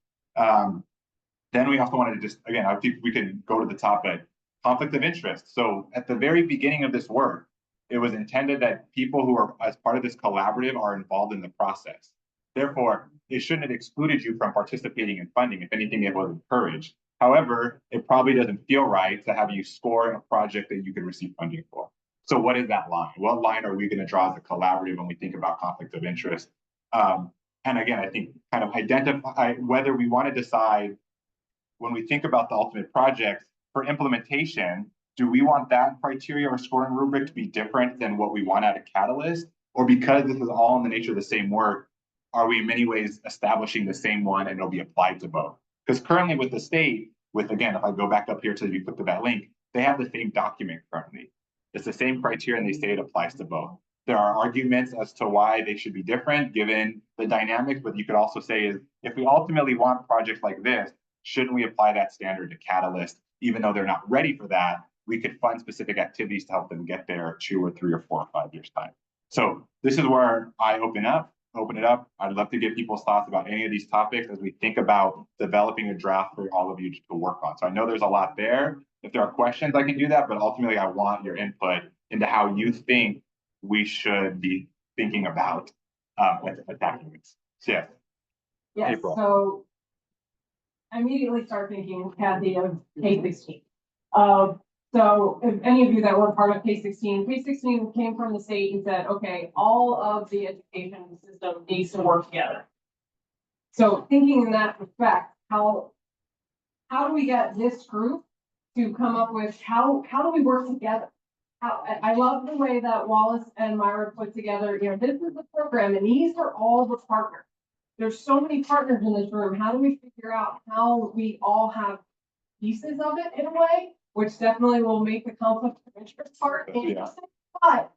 Then we also want to again, I think we can go to the top, but conflict of interest. So at the very beginning of this work, it was intended that people who are as part of this collaborative are involved in the process. Therefore, it shouldn't have excluded you from participating in funding. If anything, it was encouraged. However, it probably doesn't feel right to have you score a project that you can receive funding for. So what is that line? What line are we going to draw as a collaborative when we think about conflict of interest? And again, I think kind of identify whether we want to decide when we think about the ultimate projects for implementation, do we want that criteria or scoring rubric to be different than what we want out of Catalyst? Or because this is all in the nature of the same work, are we in many ways establishing the same one and it'll be applied to both? Because currently with the state, again, if I go back up here to you click to that link, they have the same document currently. It's the same criteria and they say it applies to both. There are arguments as to why they should be different given the dynamics, but you could also say is if we ultimately want projects like this, shouldn't we apply that standard to Catalyst? Even though they're not ready for that, we could fund specific activities to help them get there 2 or 3 or 4 or 5 years time. So this is where I open it up. I'd love to get people's thoughts about any of these topics as we think about developing a draft for all of you to work on. So I know there's a lot there. If there are questions, I can do that, but ultimately I want your input into how you think we should be thinking about attacking this. So yeah. Yes, April. so I immediately start thinking, Kathy, of K-16. So if any of you that were part of K-16, K-16 came from the state and said, okay, all of the education system needs to work together. So thinking in that respect, how do we get this group to come up with how do we work together? I love the way that Wallace and Myra put together, this is the program and these are all the partners. There's so many partners in this room. How do we figure out how we all have pieces of it in a way, which definitely will make the conflict of interest part interesting. But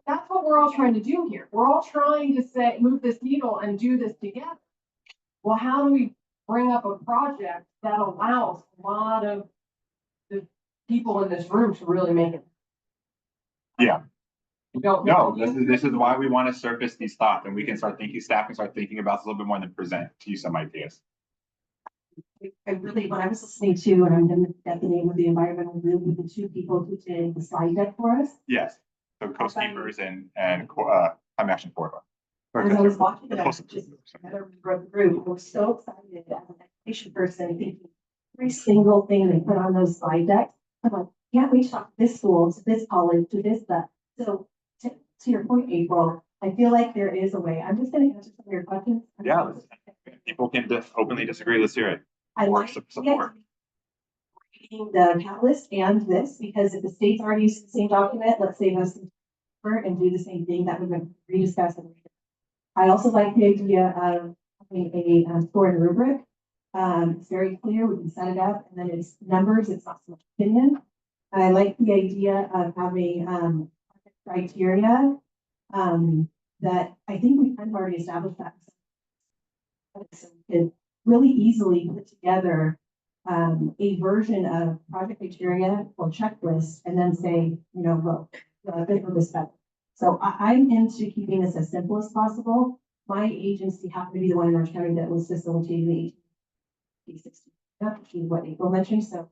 that's what we're all trying to do here. We're all trying to move this needle and do this together. Well, how do we bring up a project that allows a lot of the people in this room to really make it? Yeah. No, this is why we want to surface these thoughts, and we can start thinking, staff can start thinking about this a little bit more than present to you some ideas. When I was listening to, and I'm going to get the name of the environmental group with the 2 people who did the slide deck for us. Yes, so Coast Keepers and Climate Action Corridor. As I was watching it, I just another member of the group, I was so excited as an education person, thinking every single thing they put on those slide decks. I'm like, can't we talk to this school, to this college, to this, that. So to your point, April, I feel like there is a way. I'm just gonna answer some of your questions. Yeah, people can openly disagree. Let's hear it. I Or like support. the catalyst and this, because if the state's already used the same document, let's save us some effort and do the same thing that we're going to rediscuss. I also like the idea of having a score and rubric. It's very clear, we can set it up, and then it's numbers, it's not so much opinion. And I like the idea of having criteria that I think we kind of already established that. So we could really easily put together a version of project criteria or checklist and then say, you know, look, this or this better. So I'm into keeping this as simple as possible. My agency happened to be the one in Orange County that was facilitating the 60, which is what April mentioned. So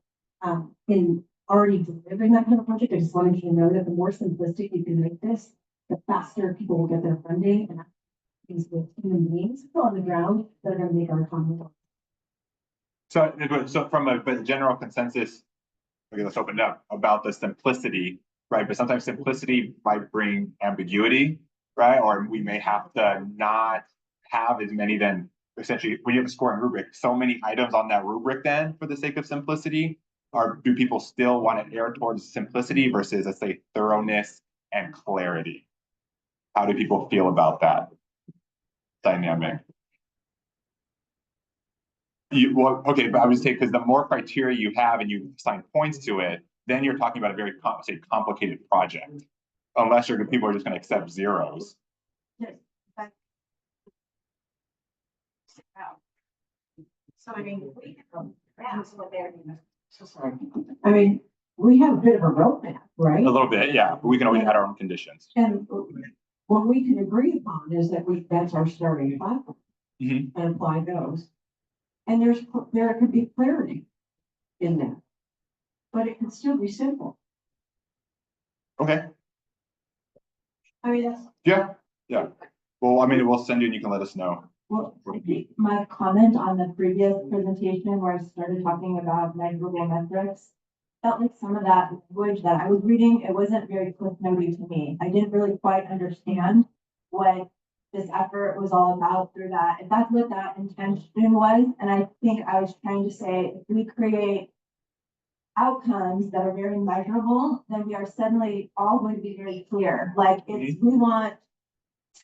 in already delivering that kind of project, I just wanted you to know that the more simplistic you can make this, the faster people will get their funding and things with human beings on the ground that are going to make our economy work. So from a general consensus, okay, let's open it up about the simplicity, right? But sometimes simplicity might bring ambiguity, right? Or we may have to not have as many then essentially when you have a scoring rubric, so many items on that rubric then for the sake of simplicity, or do people still want to err towards simplicity versus, let's say, thoroughness and clarity? How do people feel about that dynamic? Well, okay, but I would say because the more criteria you have and you assign points to it, then you're talking about a very complicated project. Unless people are just going to accept zeros. So I mean, I mean, we have a bit of a roadmap, right? A little bit, yeah, but we can always add our own conditions. And what we can agree upon is that that's our starting platform and apply those. And there could be clarity in that, but it can still be simple. Okay. I mean, that's. Yeah. Well, I mean, we'll send you and you can let us know. Well, I think my comment on the previous presentation where I started talking about measurable metrics felt like some of that language that I was reading, it wasn't very cliff notey to me. I didn't really quite understand what this effort was all about through that. If that's what that intention was, and I think I was trying to say, if we create outcomes that are very measurable, then we are suddenly all going to be very clear. Like if we want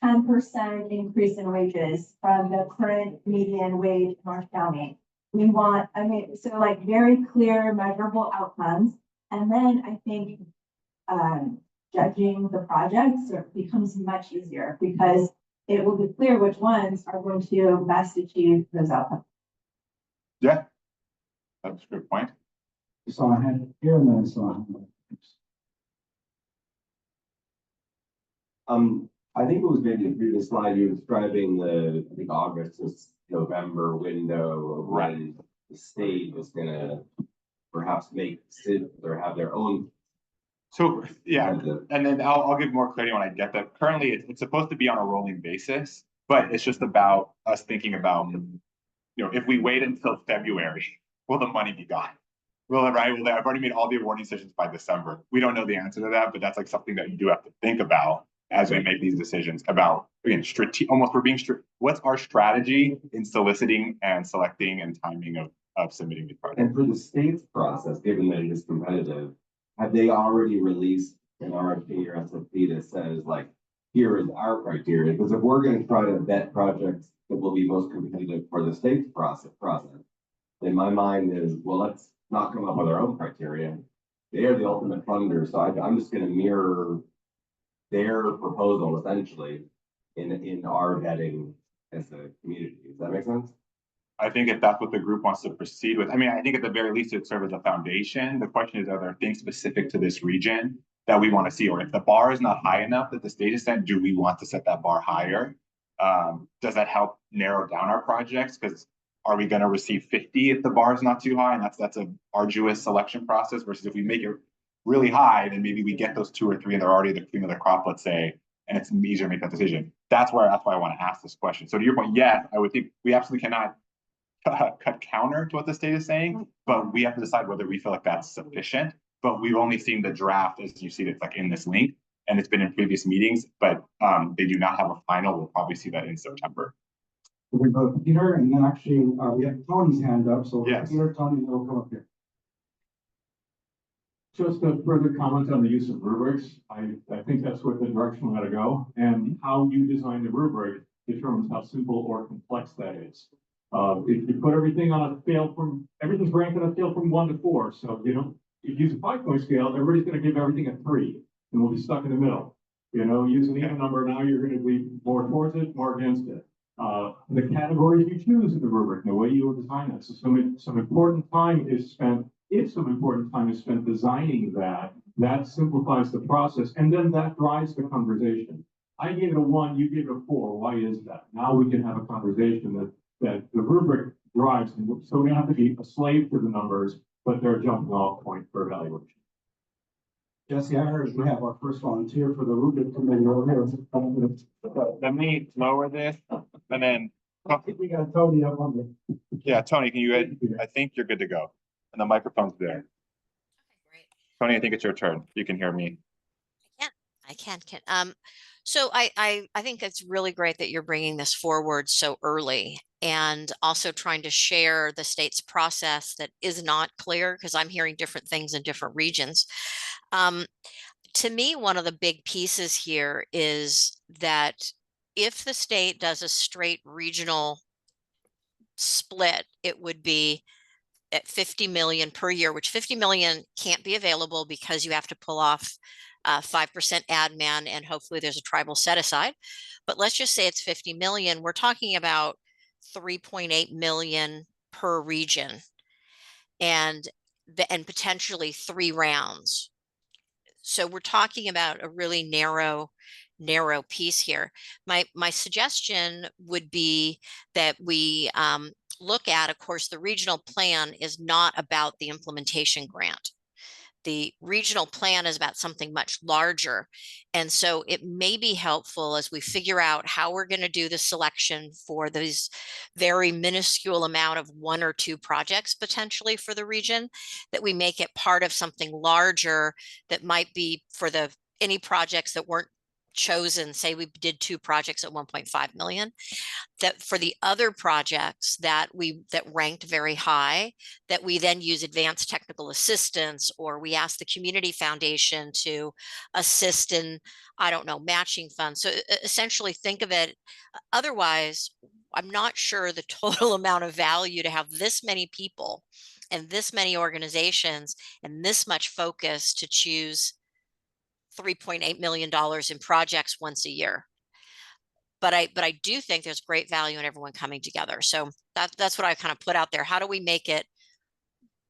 10% increase in wages from the current median wage in Orange County. We want, I mean, so like very clear, measurable outcomes. And then I think judging the projects becomes much easier because it will be clear which ones are going to best achieve those outcomes. Yeah, that's a good point. So I had here and then so I think it was maybe the previous slide, you were describing the, I think August to November window of when the state is gonna perhaps make decisions or have their own. So, yeah, and then I'll give more clarity when I get that. Currently, it's supposed to be on a rolling basis, but it's just about us thinking about, if we wait until February, will the money be gone? Will it, right? I've already made all the awarding decisions by December. We don't know the answer to that, but that's like something that you do have to think about as we make these decisions about, again, what's our strategy in soliciting and selecting and timing of submitting the project? And for the state's process, given that it is competitive, have they already released an RFP or SFP that says like, here is our criteria? Because if we're going to try to vet projects that will be most competitive for the state's process, then my mind is, well, let's not come up with our own criteria. They are the ultimate funder, so I'm just going to mirror their proposal essentially in our vetting as a community. Does that make sense? I think if that's what the group wants to proceed with, I mean, I think at the very least it serves as a foundation. The question is, are there things specific to this region that we want to see? Or if the bar is not high enough that the state has set, do we want to set that bar higher? Does that help narrow down our projects? Because are we going to receive 50 if the bar is not too high? And that's an arduous selection process versus if we make it really high, then maybe we get those 2 or 3 and they're already the cream of the crop, let's say, and it's easier to make that decision. That's why I want to ask this question. So to your point, yes, I would think we absolutely cannot cut counter to what the state is saying, but we have to decide whether we feel like that's sufficient. But we've only seen the draft as you see it's like in this link. and it's been in previous meetings, but they do not have a final. We'll probably see that in September. We go to Peter, and then actually, we have Tony's hand up, so Yes. Peter, Tony, will come up here. Just a further comment on the use of rubrics. I think that's what the direction we gotta go, and how you design the rubric determines how simple or complex that is. If you put everything on a scale everything's ranked on a scale from 1 to 4, so if you use a 5-point scale, everybody's gonna give everything a 3, and we'll be stuck in the middle. Use an even number, now you're gonna be more towards it, more against it. The categories you choose in the rubric, the way you will design it, so some important time is spent. If some important time is spent designing that simplifies the process, and then that drives the conversation. I gave it a 1, you gave it a 4. Why is that? Now we can have a conversation that the rubric drives, and so we don't have to be a slave to the numbers, but they're a jumping off point for evaluation. Jesse, I heard we have our first volunteer for the rubric committee over here. Let me lower this, and then I think we got Tony up on the. yeah, Tony, can you? I think you're good to go, and the microphone's there. Great. Tony, I think it's your turn. You can hear me. I can. So I think it's really great that you're bringing this forward so early, and also trying to share the state's process that is not clear, because I'm hearing different things in different regions. To me, one of the big pieces here is that if the state does a straight regional split, it would be at 50 million per year, which 50 million can't be available because you have to pull off 5% admin, and hopefully there's a tribal set aside. But let's just say it's 50 million. We're talking about 3.8 million per region, and potentially 3 rounds. So we're talking about a really narrow piece here. My suggestion would be that we look at, of course, the regional plan is not about the implementation grant. The regional plan is about something much larger. And so it may be helpful as we figure out how we're going to do the selection for these very minuscule amount of 1 or 2 projects potentially for the region, that we make it part of something larger that might be for any projects that weren't chosen. Say we did 2 projects at 1.5 million, that for the other projects that ranked very high, that we then use advanced technical assistance, or we ask the community foundation to assist in, I don't know, matching funds. So essentially think of it, otherwise I'm not sure the total amount of value to have this many people and this many organizations and this much focus to choose $3.8 million in projects once a year. But I do think there's great value in everyone coming together. So that's what I kind of put out there. How do we make it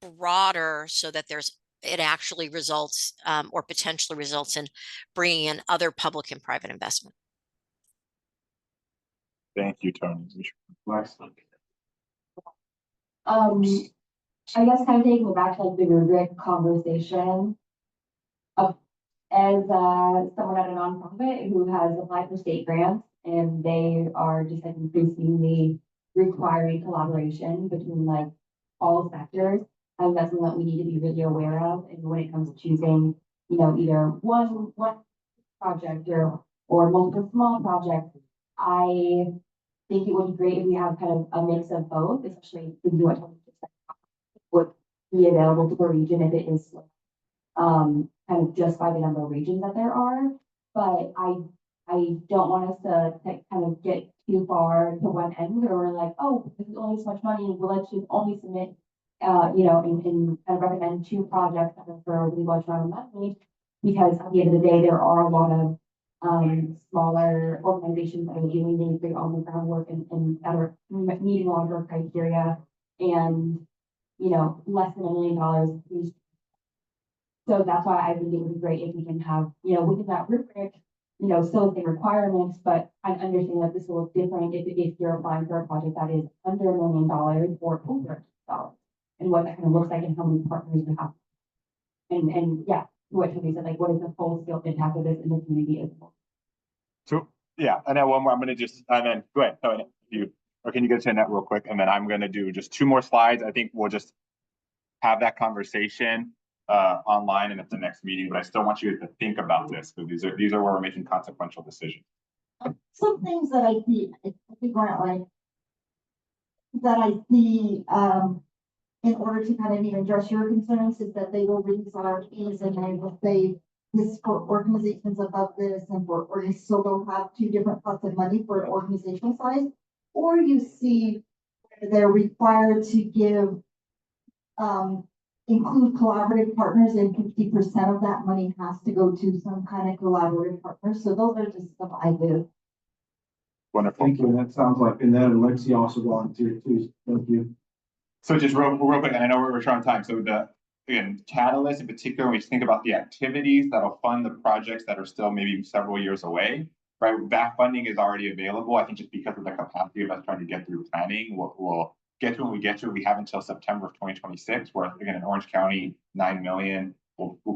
broader so that it actually results or potentially results in bringing in other public and private investment? Thank you, Tony. I guess kind of taking it back to like the rubric conversation. As someone at a nonprofit who has applied for state grants, and they are just like increasingly requiring collaboration between like all sectors, and that's something that we need to be really aware of. And when it comes to choosing, either one project or multiple small projects, I think it would be great if we have kind of a mix of both, especially if what would be available to the region if it is kind of just by the number of regions that there are. But I don't want us to kind of get too far to one end where we're like, oh, this is only so much money, well, let's just only submit, and kind of recommend 2 projects that are for a really large amount of money, because at the end of the day, there are a lot of smaller organizations that are doing really great on the groundwork and that are meeting a lot of our criteria, and less than $1 million. So that's why I think it would be great if we can have, within that rubric, still the same requirements, but I understand that this will look different if you're applying for a project that is under $1 million or over $1 million, and what that kind of looks like and how many partners we have. And yeah, what Tony said, like what is the full scale impact of this in the community as well? So yeah, and then one more, I'm going to just, and then go ahead, Tony, or can you get to that real quick? And then I'm going to do just 2 more slides. I think we'll just have that conversation. online and at the next meeting, but I still want you to think about this, because these are where we're making consequential decisions. Some things that I see, I think like that I see, in order to kind of even address your concerns, is that they will release RFPs and they will say this for organizations above this and for organizations, so they'll have two different pots of money for organizational size. Or you see they're required to give, include collaborative partners, and 50% of that money has to go to some kind of collaborative partner. So those are just stuff I do. Wonderful. Thank you. That sounds like, and then Lexi also volunteered too. Thank you. So just real quick, and I know we're short on time. So again, Catalyst in particular, when you think about the activities that'll fund the projects that are still maybe several years away, right? That funding is already available. I think just because of the capacity of us trying to get through planning, we'll get to when we get to it. We have until September of 2026, where again, in Orange County, 9 million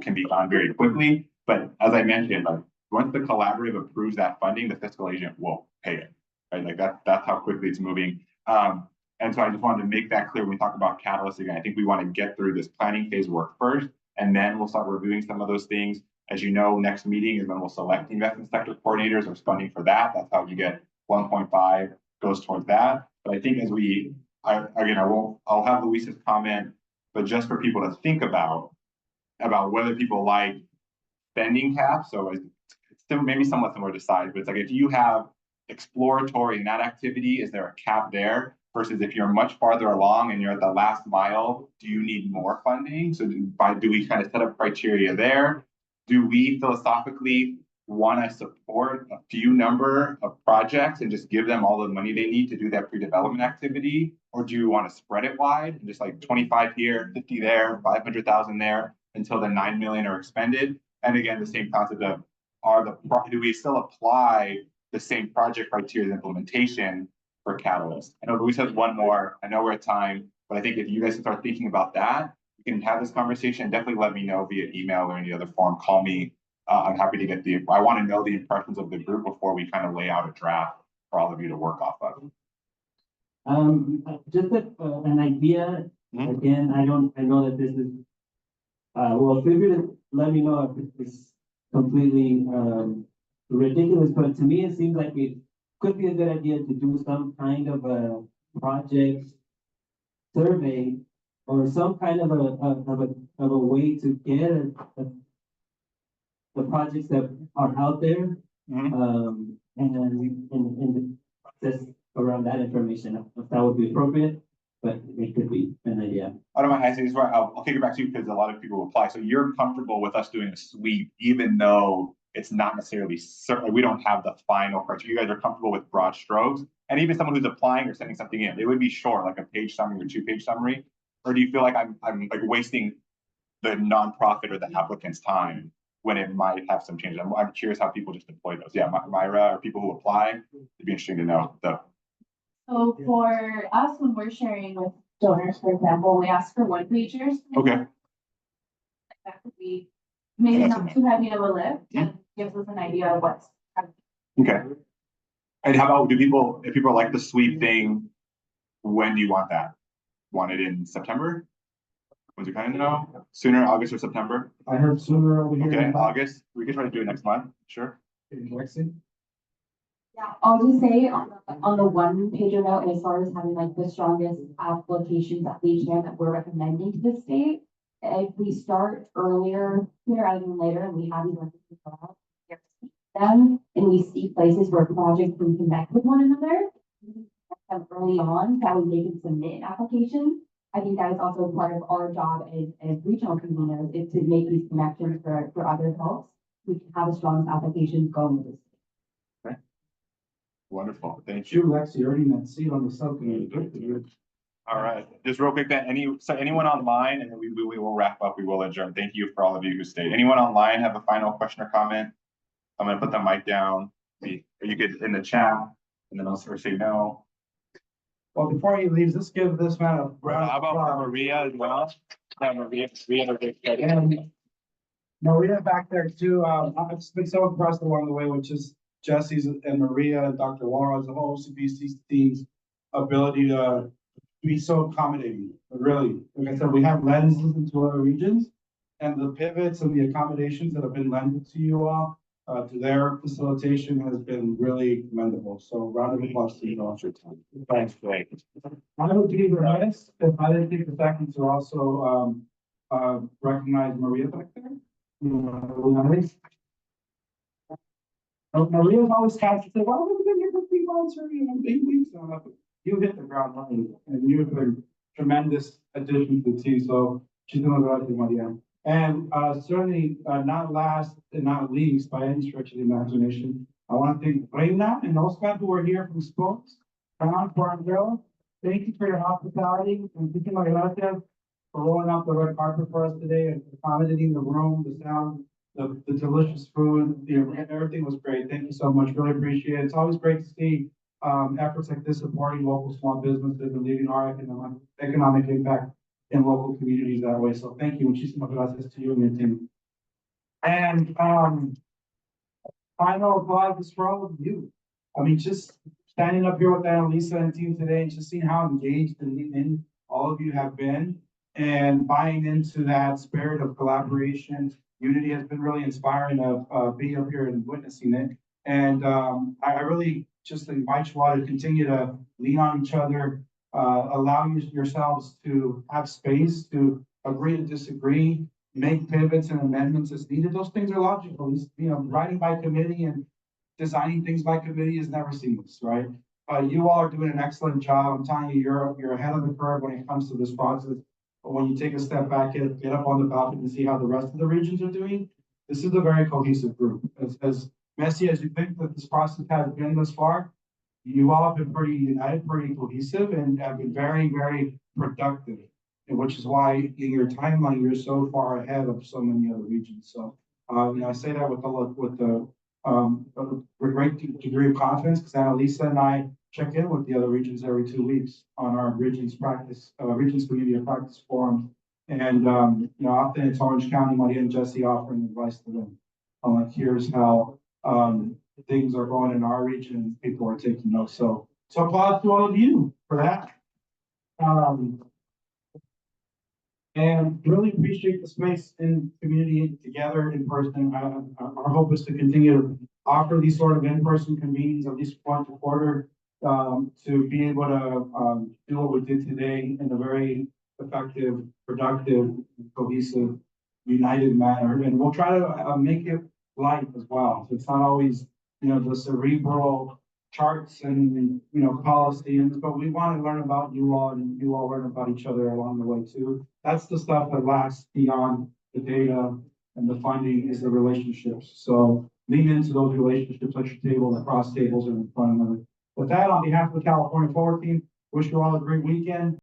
can be gone very quickly. But as I mentioned, like once the collaborative approves that funding, the fiscal agent will pay it, right? Like that's how quickly it's moving. And so I just wanted to make that clear when we talk about Catalyst again. I think we want to get through this planning phase work first, and then we'll start reviewing some of those things. As you know, next meeting is when we'll select the investment sector coordinators. There's funding for that. That's how you get 1.5 goes towards that. But I think as I'll have Luis's comment, but just for people to think about whether people like spending caps. So it's still maybe somewhat similar to size, but it's like if you have exploratory in that activity, is there a cap there? Versus if you're much farther along and you're at the last mile, do you need more funding? So do we kind of set up criteria there? Do we philosophically want to support a few number of projects and just give them all the money they need to do that pre-development activity? Or do you want to spread it wide and just like 25 here, 50 there, 500,000 there until the 9 million are expended? And again, the same concept of do we still apply the same project criteria implementation for Catalyst? I know Luis has one more. I know we're at time, but I think if you guys start thinking about that, you can have this conversation. Definitely let me know via email or any other form. Call me. I'm happy to get I want to know the impressions of the group before we kind of lay out a draft for all of you to work off of. Just an idea. Again, I know that this is, well, feel free to let me know if it's completely ridiculous, but to me, it seems like it could be a good idea to do some kind of a project survey or some kind of a way to get the projects that are out there, and the process around that information, if that would be appropriate, but it could be an idea. I don't mind. I think I'll kick it back to you because a lot of people apply. So you're comfortable with us doing a sweep, even though it's not necessarily certain. We don't have the final criteria. You guys are comfortable with broad strokes, and even someone who's applying or sending something in, it would be short, like a page summary or 2-page summary. Or do you feel like I'm like wasting the nonprofit or the applicant's time when it might have some changes? I'm curious how people just deploy those. Yeah, Myra, or people who apply, it'd be interesting to know. So for us, when we're sharing with donors, for example, we ask for one-pagers. Okay. That could be maybe not too heavy of a lift, and gives us an idea of what's happening. Okay. And how about if people like the sweep thing, when do you want that? Want it in September? When's it kind of know? Sooner, August or September? I heard sooner over here. Okay, August. We can try to do it next month. Sure. Lexi? Yeah, I'll just say on the one pager note, as far as having like the strongest applications application that we're recommending to the state, if we start sooner rather than later, and we have these them, and we see places where projects can connect with one another early on, that we can submit an application. I think that is also part of our job as regional conveners, is to make these connections for other folks. We can have a strong application going with this. Wonderful. Thank you. Lexi, earning that seat on the subcommittee. All right. Just real quick then, anyone online, and then we will wrap up, we will adjourn. Thank you for all of you who stayed. Anyone online have a final question or comment? I'm gonna put the mic down. You could in the chat, and then I'll sort of say no. Well, before he leaves, let's give this man a round. How about Maria as well? Yeah, Maria. And Maria back there too. I've just been so impressed along the way, which is Jesse's and Maria and Dr. Laura, the whole CBC team's ability to be so accommodating. But really, like I said, we have lenses into other regions, and the pivots and the accommodations that have been lended to you all, to their facilitation has been really commendable. So round of applause to you all. Thanks, Blake. I would be remiss if I didn't take a second to also, recognize Maria back there. Maria's always kind to say, well, we've been here for 3 months or 8 weeks. And I'm like, you hit the ground running and you've been tremendous addition to the team. So she's doing a lot, Maria. And certainly not last and not least by any stretch of the imagination, I want to thank Reina and Oscar who are here from Spokes. Ron, Barnville, thank you for your hospitality and thank you, my relative, for rolling out the red carpet for us today and accommodating the room, the sound, the delicious food, everything was great. Thank you so much. Really appreciate it. It's always great to see efforts like this supporting local small businesses and leaving our economic impact in local communities that way. So thank you. Muchísimas gracias to you and your team. And final applause is for all of you. I mean, just standing up here with Annalisa and team today and just seeing how engaged and all of you have been and buying into that spirit of collaboration. Unity has been really inspiring of being up here and witnessing it. And I really just invite you all to continue to lean on each other, allow yourselves to have space to agree to disagree, make pivots and amendments as needed. Those things are logical. Writing by committee and designing things by committee is never seamless, right? You all are doing an excellent job. I'm telling you, you're ahead of the curve when it comes to this process. But when you take a step back and get up on the balcony and see how the rest of the regions are doing, this is a very cohesive group. As messy as you think that this process has been thus far, you all have been pretty united, pretty cohesive, and have been very, very productive. And which is why in your timeline, you're so far ahead of so many other regions. So, I say that with a great degree of confidence because Annalisa and I check in with the other regions every 2 weeks on our regions community of practice forum. And, often it's Orange County, Maria and Jesse offering advice to them. I'm like, here's how, things are going in our region. People are taking notes. So applause to all of you for that. And really appreciate the space and community together in person. Our hope is to continue to offer these sort of in-person convenings at least once a quarter to be able to do what we did today in a very effective, productive, cohesive, united manner. And we'll try to make it light as well. So it's not always, the cerebral charts and, policy, but we want to learn about you all and you all learn about each other along the way too. That's the stuff that lasts beyond the data and the funding is the relationships. So lean into those relationships at your table, across tables and in front of them. With that, on behalf of the California Forward team, wish you all a great weekend.